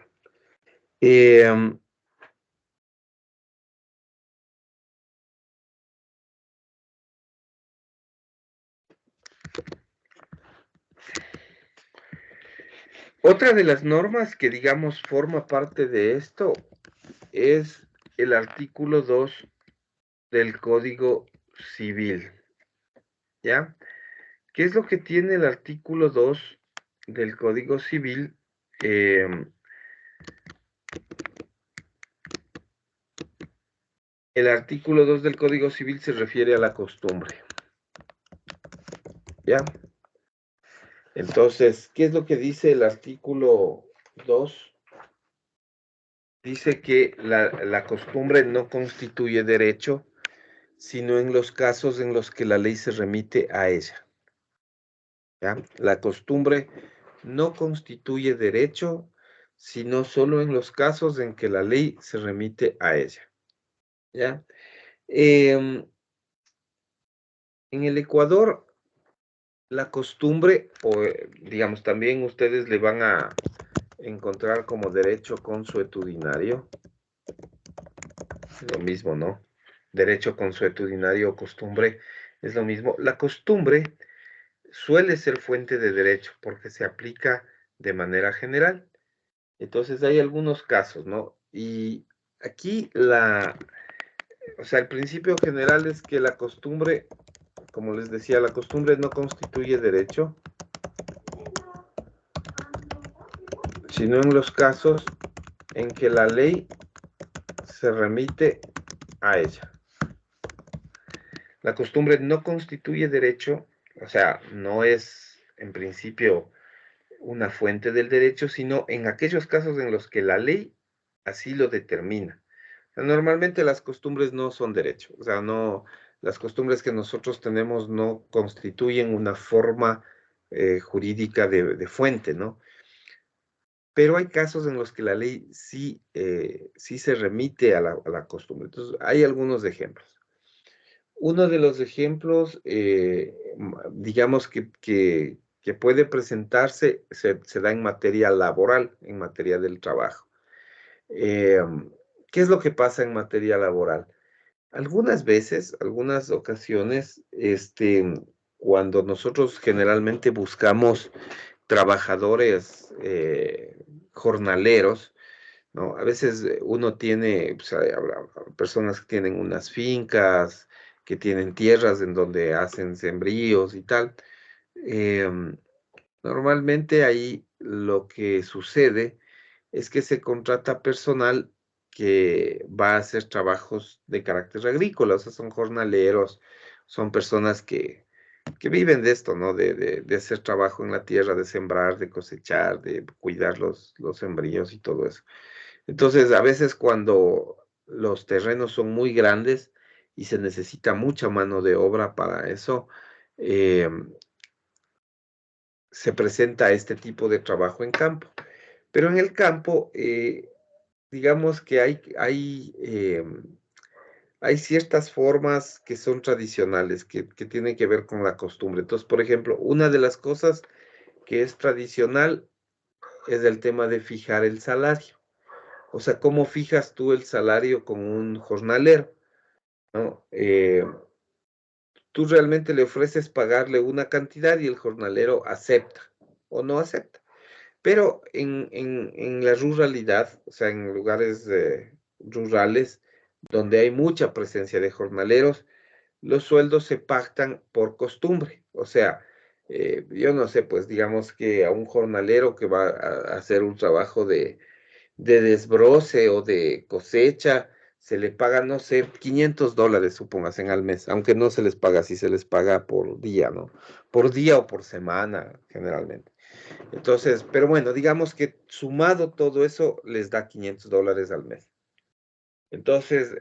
Otra de las normas que, digamos, forma parte de esto es el artículo 2 del Código Civil. ¿Ya? ¿Qué es lo que tiene el artículo 2 del Código Civil? El artículo 2 del Código Civil se refiere a la costumbre. ¿Ya? Entonces, ¿qué es lo que dice el artículo 2? Dice que la costumbre no constituye derecho, sino en los casos en los que la ley se remite a ella. ¿Ya? La costumbre no constituye derecho, sino solo en los casos en que la ley se remite a ella. ¿Ya? En el Ecuador, la costumbre, o digamos, también ustedes le van a encontrar como derecho consuetudinario. Lo mismo, ¿no? Derecho consuetudinario o costumbre es lo mismo. La costumbre suele ser fuente de derecho porque se aplica de manera general. Entonces hay algunos casos, ¿no? Y aquí o sea, el principio general es que la costumbre, como les decía, la costumbre no constituye derecho, sino en los casos en que la ley se remite a ella. La costumbre no constituye derecho, o sea, no es en principio una fuente del derecho, sino en aquellos casos en los que la ley así lo determina. O sea, normalmente las costumbres no son derecho, o sea, no, las costumbres que nosotros tenemos no constituyen una forma jurídica de fuente, ¿no? Pero hay casos en los que la ley sí, sí se remite a la costumbre. Entonces, hay algunos ejemplos. Uno de los ejemplos, digamos que puede presentarse, se da en materia laboral, en materia del trabajo. ¿Qué es lo que pasa en materia laboral? Algunas veces, algunas ocasiones, cuando nosotros generalmente buscamos trabajadores jornaleros, ¿no? A veces uno tiene, pues, habrá personas que tienen unas fincas, que tienen tierras en donde hacen sembríos y tal. Normalmente ahí lo que sucede es que se contrata personal que va a hacer trabajos de carácter agrícola, o sea, son jornaleros, son personas que viven de esto, ¿no? De hacer trabajo en la tierra, de sembrar, de cosechar, de cuidar los sembríos y todo eso. Entonces, a veces cuando los terrenos son muy grandes y se necesita mucha mano de obra para eso, eh, se presenta este tipo de trabajo en campo. Pero en el campo, digamos que hay ciertas formas que son tradicionales, que tienen que ver con la costumbre. Entonces, por ejemplo, una de las cosas que es tradicional es el tema de fijar el salario. O sea, ¿cómo fijas tú el salario con un jornalero? ¿No? Tú realmente le ofreces pagarle una cantidad y el jornalero acepta o no acepta. Pero en la ruralidad, o sea, en lugares rurales donde hay mucha presencia de jornaleros, los sueldos se pactan por costumbre. O sea, yo no sé, pues digamos que a un jornalero que va a hacer un trabajo de desbroce o de cosecha, se le paga, no sé, $500, supóngase, al mes, aunque no se les paga así, se les paga por día, ¿no? Por día o por semana, generalmente. Entonces, pero bueno, digamos que sumado todo eso, les da $500 al mes. Entonces,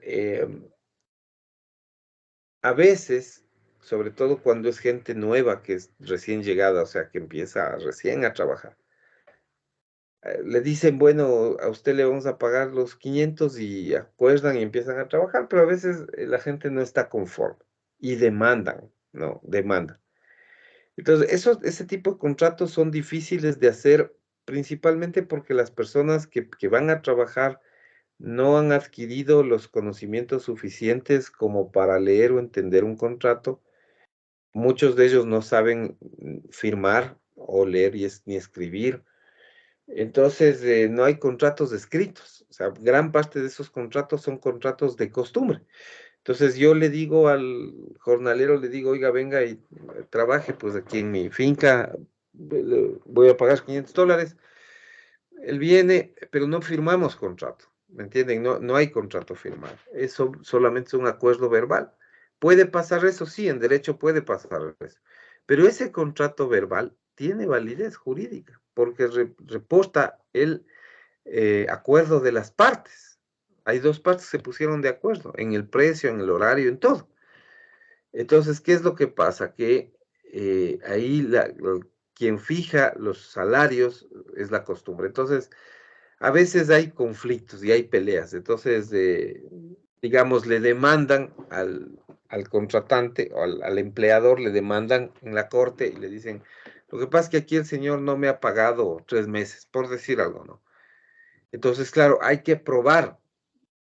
a veces, sobre todo cuando es gente nueva que es recién llegada, o sea, que empieza recién a trabajar, le dicen, bueno, a usted le vamos a pagar los 500 y acuerdan y empiezan a trabajar, pero a veces la gente no está conforme y demandan, ¿no? Demandan. Entonces, ese tipo de contratos son difíciles de hacer principalmente porque las personas que van a trabajar no han adquirido los conocimientos suficientes como para leer o entender un contrato. Muchos de ellos no saben firmar o leer ni escribir. Entonces, no hay contratos escritos. O sea, gran parte de esos contratos son contratos de costumbre. Entonces, yo le digo al jornalero, le digo, oiga, venga y trabaje, pues aquí en mi finca, le voy a pagar $500. Él viene, pero no firmamos contrato, ¿me entienden? No hay contrato firmado. Eso solamente es un acuerdo verbal. Puede pasar eso, sí, en derecho puede pasar eso. Pero ese contrato verbal tiene validez jurídica, porque reporta el acuerdo de las partes. Hay dos partes que se pusieron de acuerdo en el precio, en el horario, en todo. Entonces, ¿qué es lo que pasa? Que ahí quien fija los salarios es la costumbre. Entonces, a veces hay conflictos y hay peleas. Entonces, digamos, le demandan al contratante o al empleador, le demandan en la corte y le dicen, lo que pasa es que aquí el señor no me ha pagado 3 meses, por decir algo, ¿no? Entonces, claro, hay que probar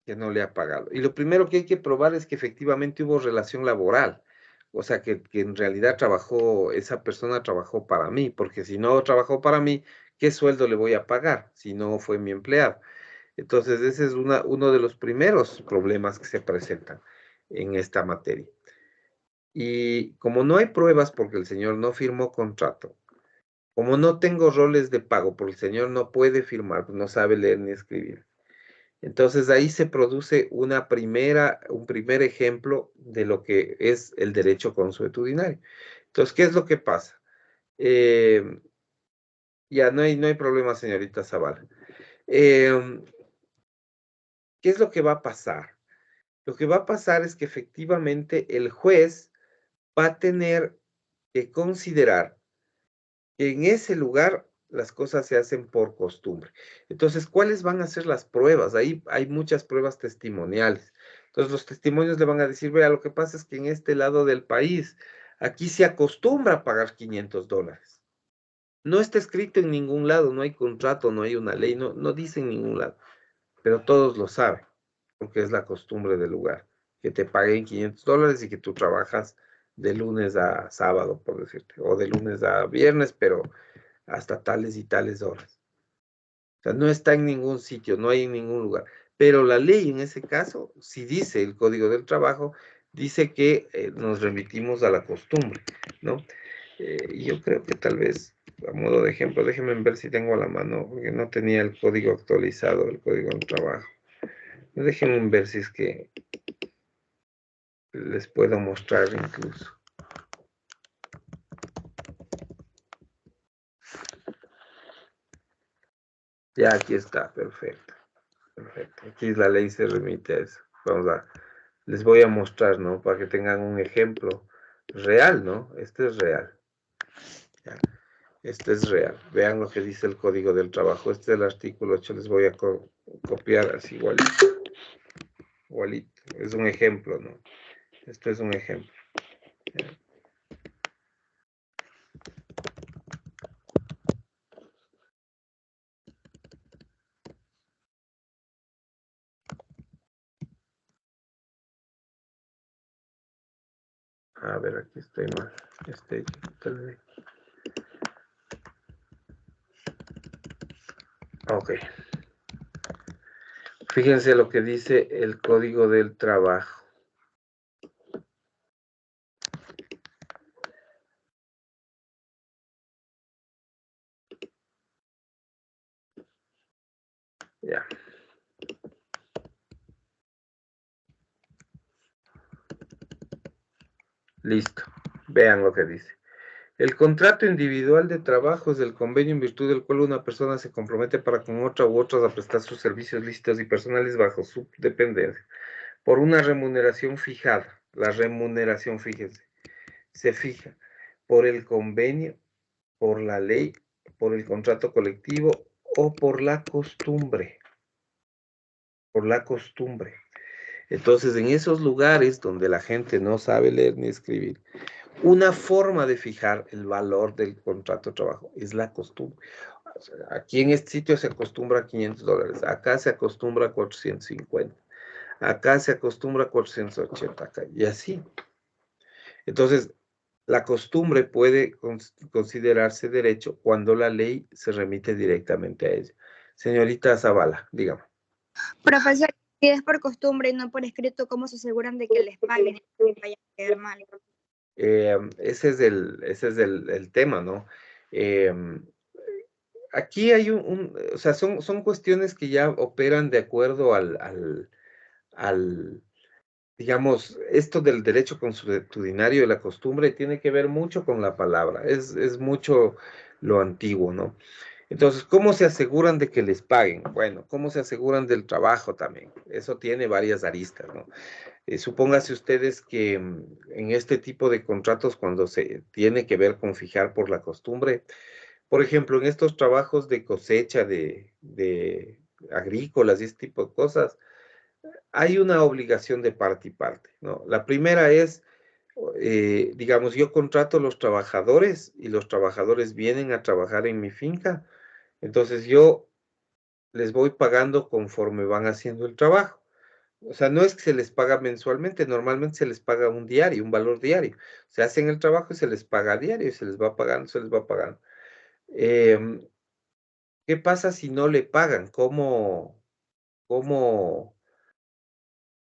que no le ha pagado. Y lo primero que hay que probar es que efectivamente hubo relación laboral. O sea, que en realidad esa persona trabajó para mí, porque si no trabajó para mí, ¿qué sueldo le voy a pagar si no fue mi empleado? Entonces, ese es uno de los primeros problemas que se presentan en esta materia. Y como no hay pruebas porque el señor no firmó contrato, como no tengo roles de pago porque el señor no puede firmar, no sabe leer ni escribir, entonces ahí se produce un primer ejemplo de lo que es el derecho consuetudinario. Entonces, ¿qué es lo que pasa? Ya no hay problema, señorita Zavala. ¿Qué es lo que va a pasar? Lo que va a pasar es que efectivamente el juez va a tener que considerar que en ese lugar las cosas se hacen por costumbre. Entonces, ¿cuáles van a ser las pruebas? Ahí hay muchas pruebas testimoniales. Entonces, los testimonios le van a decir, vea, lo que pasa es que en este lado del país, aquí se acostumbra a pagar $500. No está escrito en ningún lado, no hay contrato, no hay una ley, no dice en ningún lado, pero todos lo saben, porque es la costumbre del lugar, que te paguen $500 y que tú trabajas de lunes a sábado, por decirte, o de lunes a viernes, pero hasta tales y tales horas. O sea, no está en ningún sitio, no hay en ningún lugar. Pero la ley en ese caso, si dice el Código del Trabajo, dice que nos remitimos a la costumbre, ¿no? Yo creo que tal vez, a modo de ejemplo, déjenme ver si tengo a la mano, porque no tenía el código actualizado, el Código del Trabajo. Déjenme ver si es que les puedo mostrar incluso. Ya, aquí está, perfecto. Perfecto. Aquí la ley se remite a eso. Les voy a mostrar, ¿no? Para que tengan un ejemplo real, ¿no? Este es real. ¿Ya? Este es real. Vean lo que dice el Código del Trabajo. Este es el artículo 8. Les voy a copiar así igualito. Igualito. Es un ejemplo, ¿no? Esto es un ejemplo. ¿Ya? A ver, aquí estoy mal. Tal vez. Ok. Fíjense lo que dice el Código del Trabajo. Ya. Listo. Vean lo que dice. El contrato individual de trabajo es el convenio en virtud del cual una persona se compromete para con otra u otras a prestar sus servicios lícitos y personales bajo su dependencia por una remuneración fijada. La remuneración, fíjense, se fija por el convenio, por la ley, por el contrato colectivo o por la costumbre. Por la costumbre. Entonces, en esos lugares donde la gente no sabe leer ni escribir, una forma de fijar el valor del contrato de trabajo es la costumbre. O sea, aquí en este sitio se acostumbra a $500, acá se acostumbra a 450, acá se acostumbra a 480, acá, y así. Entonces, la costumbre puede considerarse derecho cuando la ley se remite directamente a ella. Señorita Zavala, dígame. Profesor, si es por costumbre y no por escrito, ¿cómo se aseguran de que les paguen y no vayan a quedar mal? Ese es el tema, ¿no? Aquí hay o sea, son cuestiones que ya operan de acuerdo digamos, esto del derecho consuetudinario y la costumbre tiene que ver mucho con la palabra, es mucho lo antiguo, ¿no? Entonces, ¿cómo se aseguran de que les paguen? Bueno, ¿cómo se aseguran del trabajo también? Eso tiene varias aristas, ¿no? Supóngase ustedes que en este tipo de contratos, cuando se tiene que ver con fijar por la costumbre, por ejemplo, en estos trabajos de cosecha de agrícolas y este tipo de cosas, hay una obligación de parte y parte, ¿no? La primera es, digamos, yo contrato a los trabajadores y los trabajadores vienen a trabajar en mi finca, entonces yo les voy pagando conforme van haciendo el trabajo. O sea, no es que se les paga mensualmente, normalmente se les paga un diario, un valor diario. Se hacen el trabajo y se les paga a diario y se les va pagando, se les va pagando. ¿Qué pasa si no le pagan? ¿Cómo,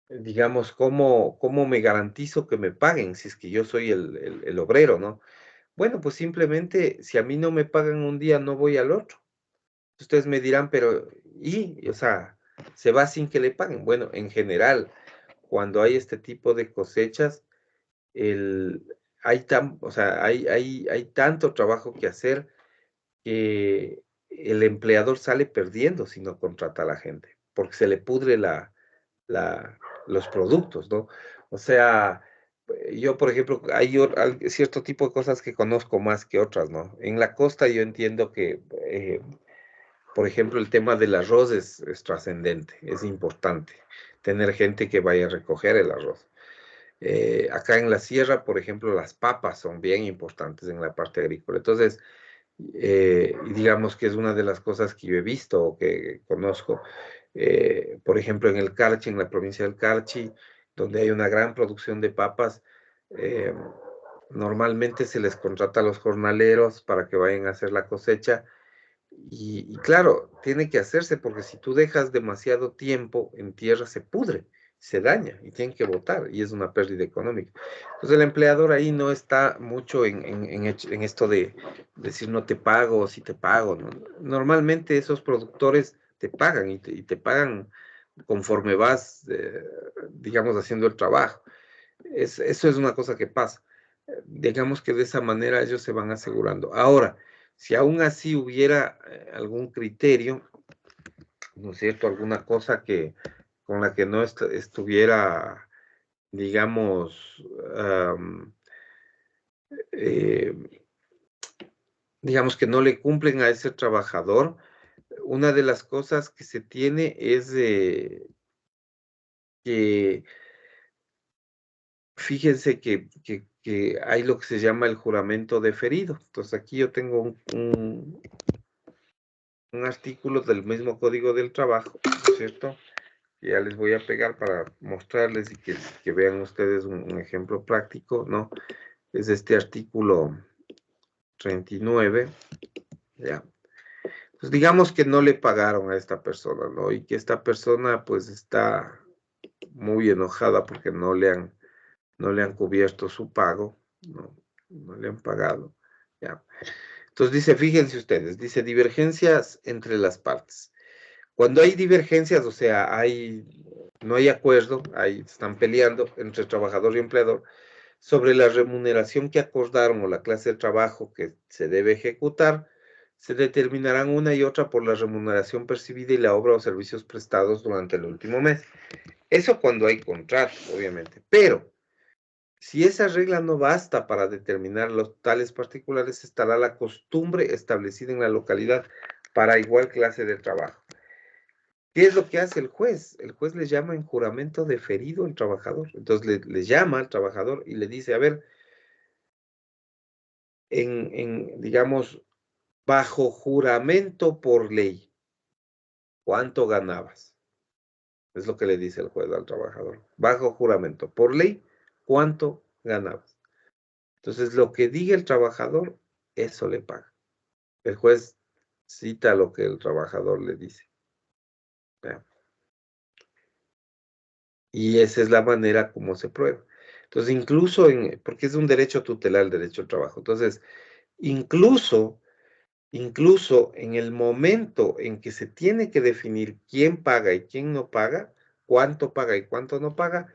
digamos, cómo me garantizo que me paguen si es que yo soy el obrero, ¿no? Bueno, pues simplemente si a mí no me pagan un día, no voy al otro. Ustedes me dirán, pero, o sea, se va sin que le paguen. Bueno, en general, cuando hay este tipo de cosechas, o sea, hay tanto trabajo que hacer que el empleador sale perdiendo si no contrata a la gente, porque se le pudre los productos, ¿no? O sea, yo, por ejemplo, hay cierto tipo de cosas que conozco más que otras, ¿no? En la costa yo entiendo que, por ejemplo, el tema del arroz es trascendente, es importante tener gente que vaya a recoger el arroz. Acá en la sierra, por ejemplo, las papas son bien importantes en la parte agrícola. Entonces, y digamos que es una de las cosas que yo he visto o que conozco. Por ejemplo, en el Carchi, en la provincia del Carchi, donde hay una gran producción de papas, eh, normalmente se les contrata a los jornaleros para que vayan a hacer la cosecha. Y claro, tiene que hacerse porque si tú dejas demasiado tiempo en tierra se pudre, se daña y tienen que botar y es una pérdida económica. Entonces el empleador ahí no está mucho en esto de decir no te pago o si te pago, ¿no? Normalmente esos productores te pagan y te pagan conforme vas, digamos, haciendo el trabajo. Eso es una cosa que pasa. Digamos que de esa manera ellos se van asegurando. Ahora, si aún así hubiera algún criterio, ¿no es cierto? Alguna cosa con la que no estuviera, digamos, eh, digamos que no le cumplen a ese trabajador, una de las cosas que se tiene es que fíjense que hay lo que se llama el juramento deferido. Entonces aquí yo tengo un artículo del mismo Código del Trabajo, ¿no es cierto? Que ya les voy a pegar para mostrarles y que vean ustedes un ejemplo práctico, ¿no? Es este artículo 39, ¿ya? Pues digamos que no le pagaron a esta persona, ¿no? Y que esta persona pues está muy enojada porque no le han cubierto su pago, no le han pagado, ¿ya? Entonces dice, fíjense ustedes, dice divergencias entre las partes. Cuando hay divergencias, o sea, no hay acuerdo, están peleando entre trabajador y empleador sobre la remuneración que acordaron o la clase de trabajo que se debe ejecutar, se determinarán una y otra por la remuneración percibida y la obra o servicios prestados durante el último mes. Eso cuando hay contrato, obviamente. Pero si esa regla no basta para determinar los tales particulares, estará la costumbre establecida en la localidad para igual clase de trabajo. ¿Qué es lo que hace el juez? El juez le llama en juramento deferido al trabajador. Entonces le llama al trabajador y le dice, a ver, digamos, bajo juramento por ley, ¿cuánto ganabas? Es lo que le dice el juez al trabajador. Bajo juramento por ley, ¿cuánto ganabas? Entonces, lo que diga el trabajador, eso le paga. El juez cita lo que el trabajador le dice. ¿Ya? Y esa es la manera como se prueba. Entonces, incluso porque es un derecho tutelar el derecho al trabajo. Entonces, incluso en el momento en que se tiene que definir quién paga y quién no paga, cuánto paga y cuánto no paga,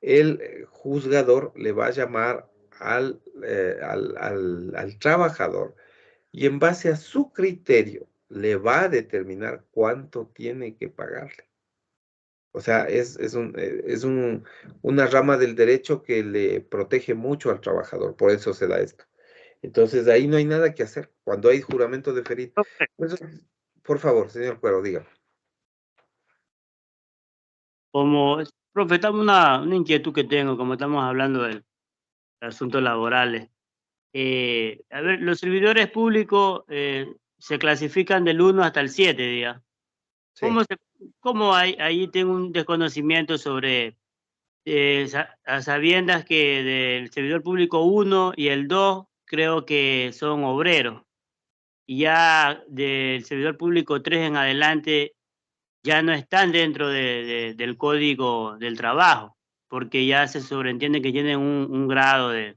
el juzgador le va a llamar al trabajador y en base a su criterio le va a determinar cuánto tiene que pagarle. O sea, una rama del derecho que le protege mucho al trabajador, por eso se da esto. Entonces, ahí no hay nada que hacer. Cuando hay juramento deferido. Profe, Pues, por favor, señor Cuero, dígame. profe, estamos una inquietud que tengo, como estamos hablando de asuntos laborales. A ver, los servidores públicos se clasifican del 1 hasta el 7, diga. Sí. ¿Cómo ahí tengo un desconocimiento sobre, a sabiendas que del servidor público 1 y el 2 creo que son obreros, y ya del servidor público 3 en adelante ya no están dentro del código del trabajo, porque ya se sobreentiende que tienen un grado de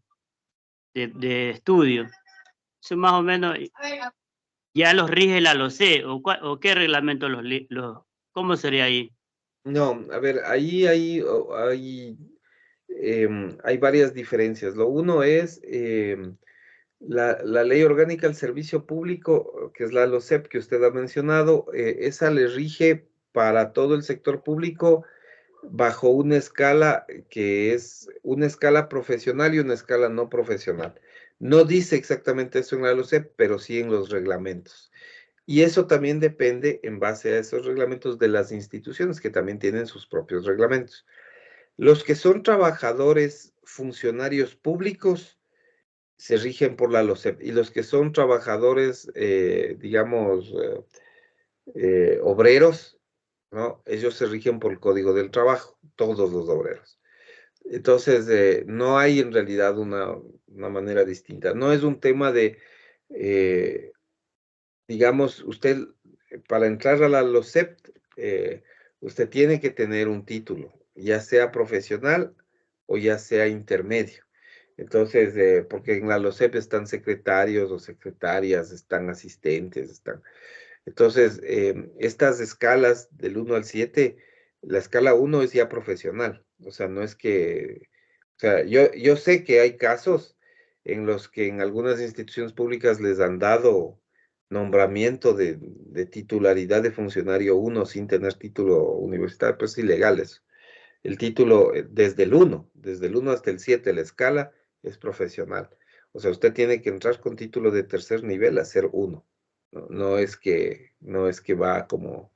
estudio? Eso más o menos ya los rige la LOCE, o qué reglamento ¿cómo sería ahí? No, a ver, ahí hay varias diferencias. Lo uno es la Ley Orgánica del Servicio Público, que es la LOCEP que usted ha mencionado, esa le rige para todo el sector público bajo una escala que es una escala profesional y una escala no profesional. No dice exactamente eso en la LOCEP, pero sí en los reglamentos. Y eso también depende en base a esos reglamentos de las instituciones que también tienen sus propios reglamentos. Los que son trabajadores, funcionarios públicos, se rigen por la LOCEP, y los que son trabajadores, digamos, obreros, ¿no? Ellos se rigen por el Código del Trabajo, todos los obreros. Entonces, no hay en realidad una manera distinta. No es un tema de, digamos, usted, para entrar a la LOCEP, usted tiene que tener un título, ya sea profesional o ya sea intermedio. Entonces, porque en la LOCEP están secretarios o secretarias, están asistentes, están. Entonces, estas escalas del 1 al 7, la escala 1 es ya profesional. O sea, no es que, o sea, yo sé que hay casos en los que en algunas instituciones públicas les han dado nombramiento de titularidad de funcionario 1 sin tener título universitario, pues es ilegal eso. El título desde el 1 hasta el 7, la escala es profesional. O sea, usted tiene que entrar con título de tercer nivel a ser 1. No es que va como,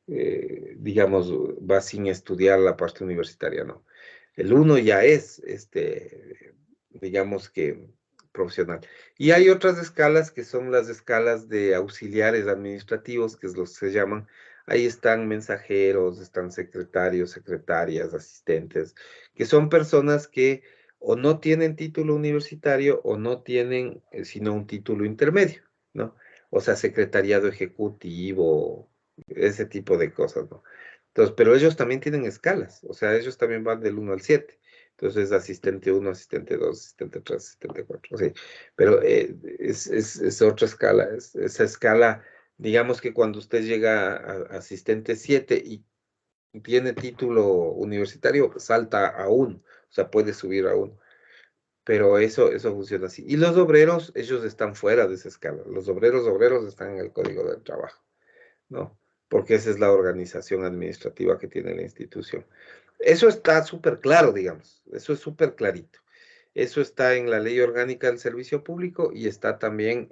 digamos, va sin estudiar la parte universitaria, no. El 1 ya es, digamos que profesional. Y hay otras escalas que son las escalas de auxiliares administrativos, que es los que se llaman. Ahí están mensajeros, están secretarios, secretarias, asistentes, que son personas que o no tienen título universitario o no tienen sino un título intermedio, ¿no? O sea, secretariado ejecutivo, ese tipo de cosas, ¿no? Entonces, pero ellos también tienen escalas, o sea, ellos también van del 1 al 7. Entonces, asistente 1, asistente 2, asistente 3, asistente 4, sí. Pero es otra escala, esa escala, digamos que cuando usted llega a asistente 7 y tiene título universitario, salta a 1, o sea, puede subir a 1. Pero eso funciona así. Y los obreros, ellos están fuera de esa escala. Los obreros están en el Código del Trabajo, ¿no? Porque esa es la organización administrativa que tiene la institución. Eso está súper claro, digamos. Eso es súper clarito. Eso está en la Ley Orgánica del Servicio Público y está también,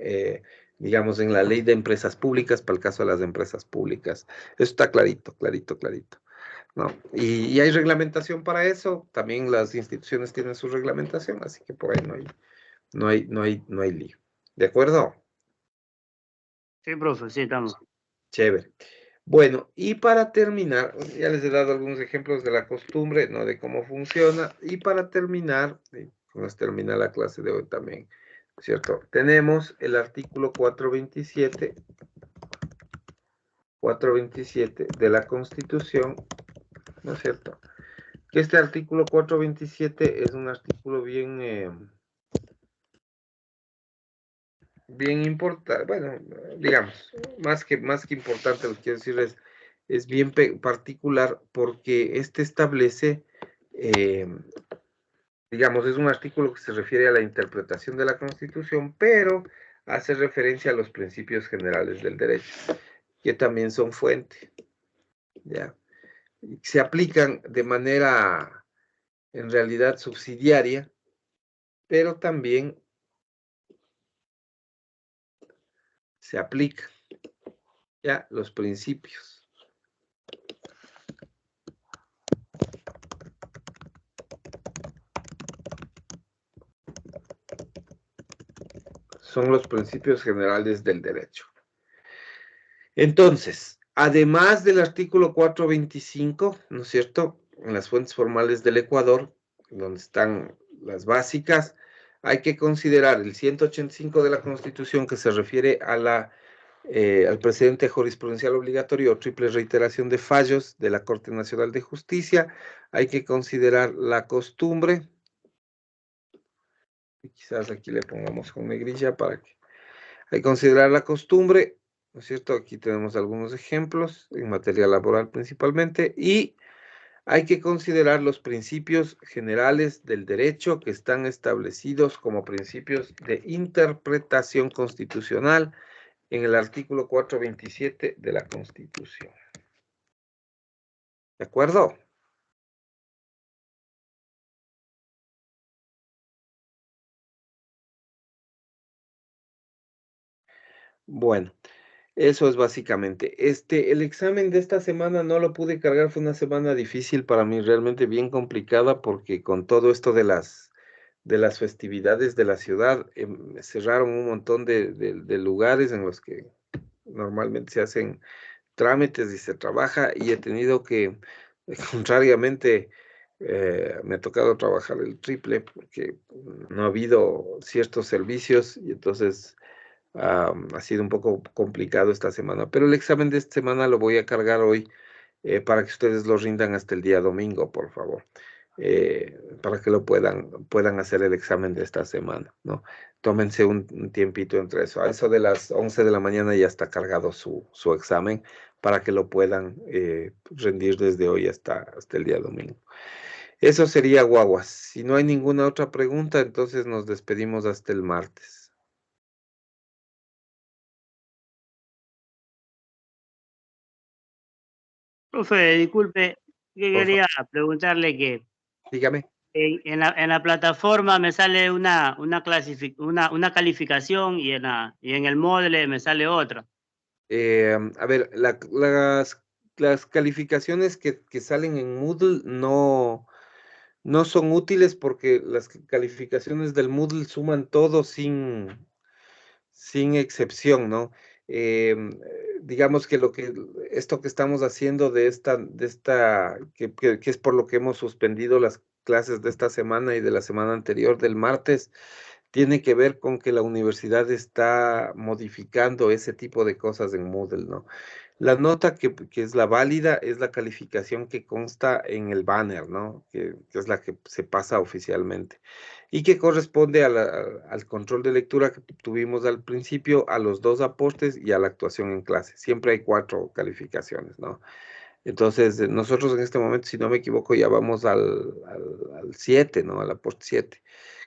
digamos, en la Ley de Empresas Públicas, para el caso de las empresas públicas. Eso está clarito, clarito, clarito, ¿no? Y hay reglamentación para eso. También las instituciones tienen su reglamentación, así que por ahí no hay lío. ¿De acuerdo? Sí, profe, sí, estamos. Chévere. Bueno, y para terminar, ya les he dado algunos ejemplos de la costumbre, ¿no? De cómo funciona. Y para terminar, nos termina la clase de hoy también, ¿cierto? Tenemos el artículo 427 de la Constitución, ¿no es cierto? Que este artículo 427 es un artículo bien importante, bueno, digamos, más que importante, lo que quiero decir es bien particular porque este establece, digamos, es un artículo que se refiere a la interpretación de la Constitución, pero hace referencia a los principios generales del derecho, que también son fuente, ¿ya? se aplican de manera, en realidad, subsidiaria, pero también se aplican ya los principios. Son los principios generales del derecho. Entonces, además del artículo 425, ¿no es cierto?, en las fuentes formales del Ecuador, donde están las básicas, hay que considerar el 185 de la Constitución, que se refiere a al precedente jurisprudencial obligatorio o triple reiteración de fallos de la Corte Nacional de Justicia. Hay que considerar la costumbre. Y quizás aquí le pongamos con negrilla para que... Hay que considerar la costumbre, ¿no es cierto? Aquí tenemos algunos ejemplos, en materia laboral principalmente, y hay que considerar los principios generales del derecho que están establecidos como principios de interpretación constitucional en el artículo 427 de la Constitución. ¿De acuerdo? Bueno, eso es básicamente. El examen de esta semana no lo pude cargar, fue una semana difícil para mí, realmente bien complicada, porque con todo esto de las festividades de la ciudad, cerraron un montón de lugares en los que normalmente se hacen trámites y se trabaja, y he tenido que, contrariamente, me ha tocado trabajar el triple porque no ha habido ciertos servicios, y entonces ha sido un poco complicado esta semana, pero el examen de esta semana lo voy a cargar hoy, para que ustedes lo rindan hasta el día domingo, por favor, para que lo puedan hacer el examen de esta semana, ¿no? Tómense un tiempito entre eso. A eso de las 11 de la mañana ya está cargado su examen, para que lo puedan rendir desde hoy hasta el día domingo. Eso sería, guaguas. Si no hay ninguna otra pregunta, entonces nos despedimos hasta el martes. Profe, disculpe, que Por quería preguntarle que Dígame. en la plataforma me sale una calificación y en el Moodle me sale otra. A ver, las calificaciones que salen en Moodle no son útiles, porque las calificaciones del Moodle suman todo sin excepción, ¿no? Digamos que esto que estamos haciendo que es por lo que hemos suspendido las clases de esta semana y de la semana anterior, del martes, tiene que ver con que la universidad está modificando ese tipo de cosas en Moodle, ¿no? La nota que es la válida es la calificación que consta en el banner, ¿no? Que es la que se pasa oficialmente, y que corresponde al control de lectura que tuvimos al principio, a los 2 aportes y a la actuación en clase. Siempre hay 4 calificaciones, ¿no? Entonces, nosotros en este momento, si no me equivoco, ya vamos al 7, ¿no? Al aporte 7.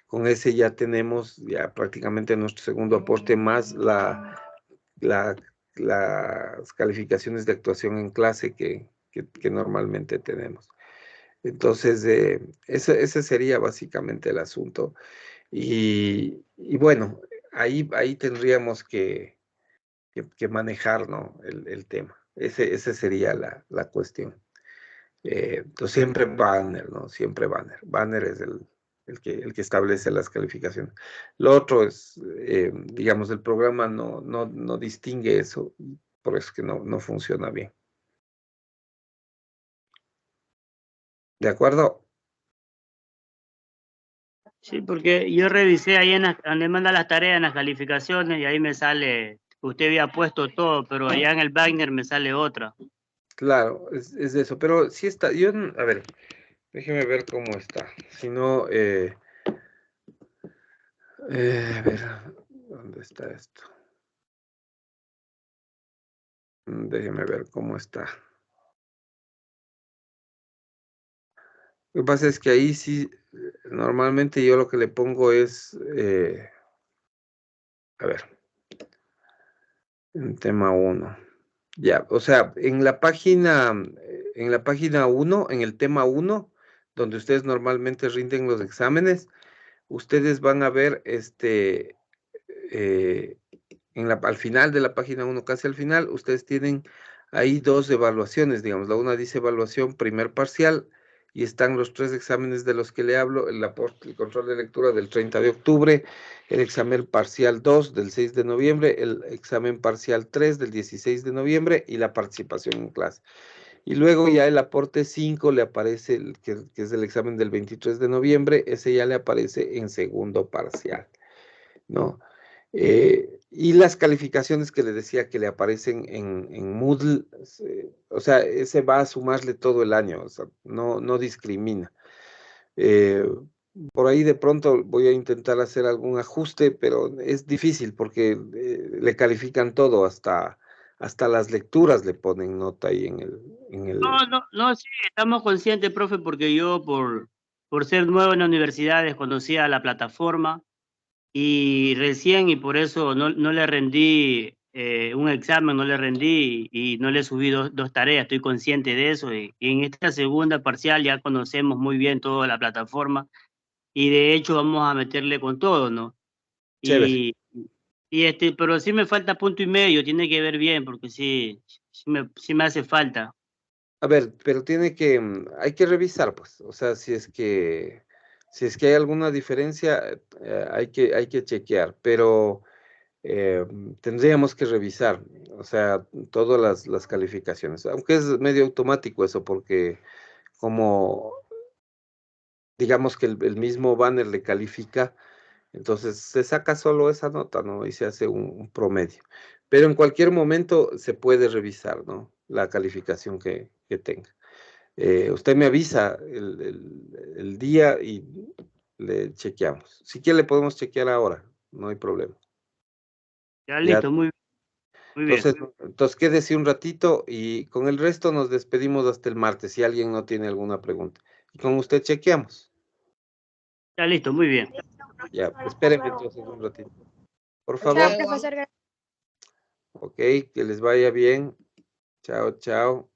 Con ese ya tenemos ya prácticamente nuestro segundo aporte, más las calificaciones de actuación en clase que normalmente tenemos. Entonces, ese sería básicamente el asunto. Y bueno, ahí tendríamos que manejar, ¿no?, el tema. Ese sería la cuestión. Entonces, siempre banner, ¿no? Siempre banner. Banner es el que establece las calificaciones. Lo otro es, digamos, el programa no distingue eso, por eso es que no funciona bien. ¿De acuerdo? Sí, porque yo revisé ahí donde manda las tareas, en las calificaciones, y ahí me sale, usted había puesto todo, pero allá en el banner me sale otra. Claro, es eso, pero sí está, a ver, déjeme ver cómo está. Si no, a ver, ¿dónde está esto? Déjeme ver cómo está. Lo que pasa es que ahí sí, normalmente yo lo que le pongo es, a ver, en tema 1. Ya, o sea, en la página 1, en el tema 1, donde ustedes normalmente rinden los exámenes, ustedes van a ver al final de la página 1, casi al final, ustedes tienen ahí 2 evaluaciones, digamos. La una dice evaluación primer parcial y están los 3 exámenes de los que le hablo, el control de lectura del 30 de octubre, el examen parcial 2 del 6 de noviembre, el examen parcial 3 del 16 de noviembre y la participación en clase. Y luego ya el aporte 5 le aparece, que es el examen del 23 de noviembre, ese ya le aparece en segundo parcial, ¿no? Y las calificaciones que le decía que le aparecen en Moodle, o sea, ese va a sumarle todo el año, o sea, no discrimina. Por ahí de pronto voy a intentar hacer algún ajuste, pero es difícil porque le califican todo, hasta las lecturas le ponen nota ahí en el... No, sí, estamos conscientes, profe, porque yo por ser nuevo en la universidad desconocía la plataforma y recién, y por eso no le rendí un examen, no le rendí y no le subí dos tareas, estoy consciente de eso. Y en esta segunda parcial ya conocemos muy bien toda la plataforma y de hecho vamos a meterle con todo, ¿no? Chévere. Pero sí me falta punto y medio, tiene que ver bien, porque sí me hace falta. A ver, pero hay que revisar, pues, o sea, si es que hay alguna diferencia, hay que chequear, pero tendríamos que revisar, o sea, todas las calificaciones, aunque es medio automático eso, porque como digamos que el mismo banner le califica, entonces se saca solo esa nota, ¿no? Y se hace un promedio. Pero en cualquier momento se puede revisar, ¿no? La calificación que tenga. Usted me avisa el día y le chequeamos. Si quiere le podemos chequear ahora, no hay problema. Ya Ya, listo, muy bien. entonces quédese un ratito y con el resto nos despedimos hasta el martes si alguien no tiene alguna pregunta. Y con usted chequeamos. Ya listo, muy bien. Ya, espérenme entonces un ratito. Por Chao, favor. profesor. Ok, que les vaya bien. Chao, chao.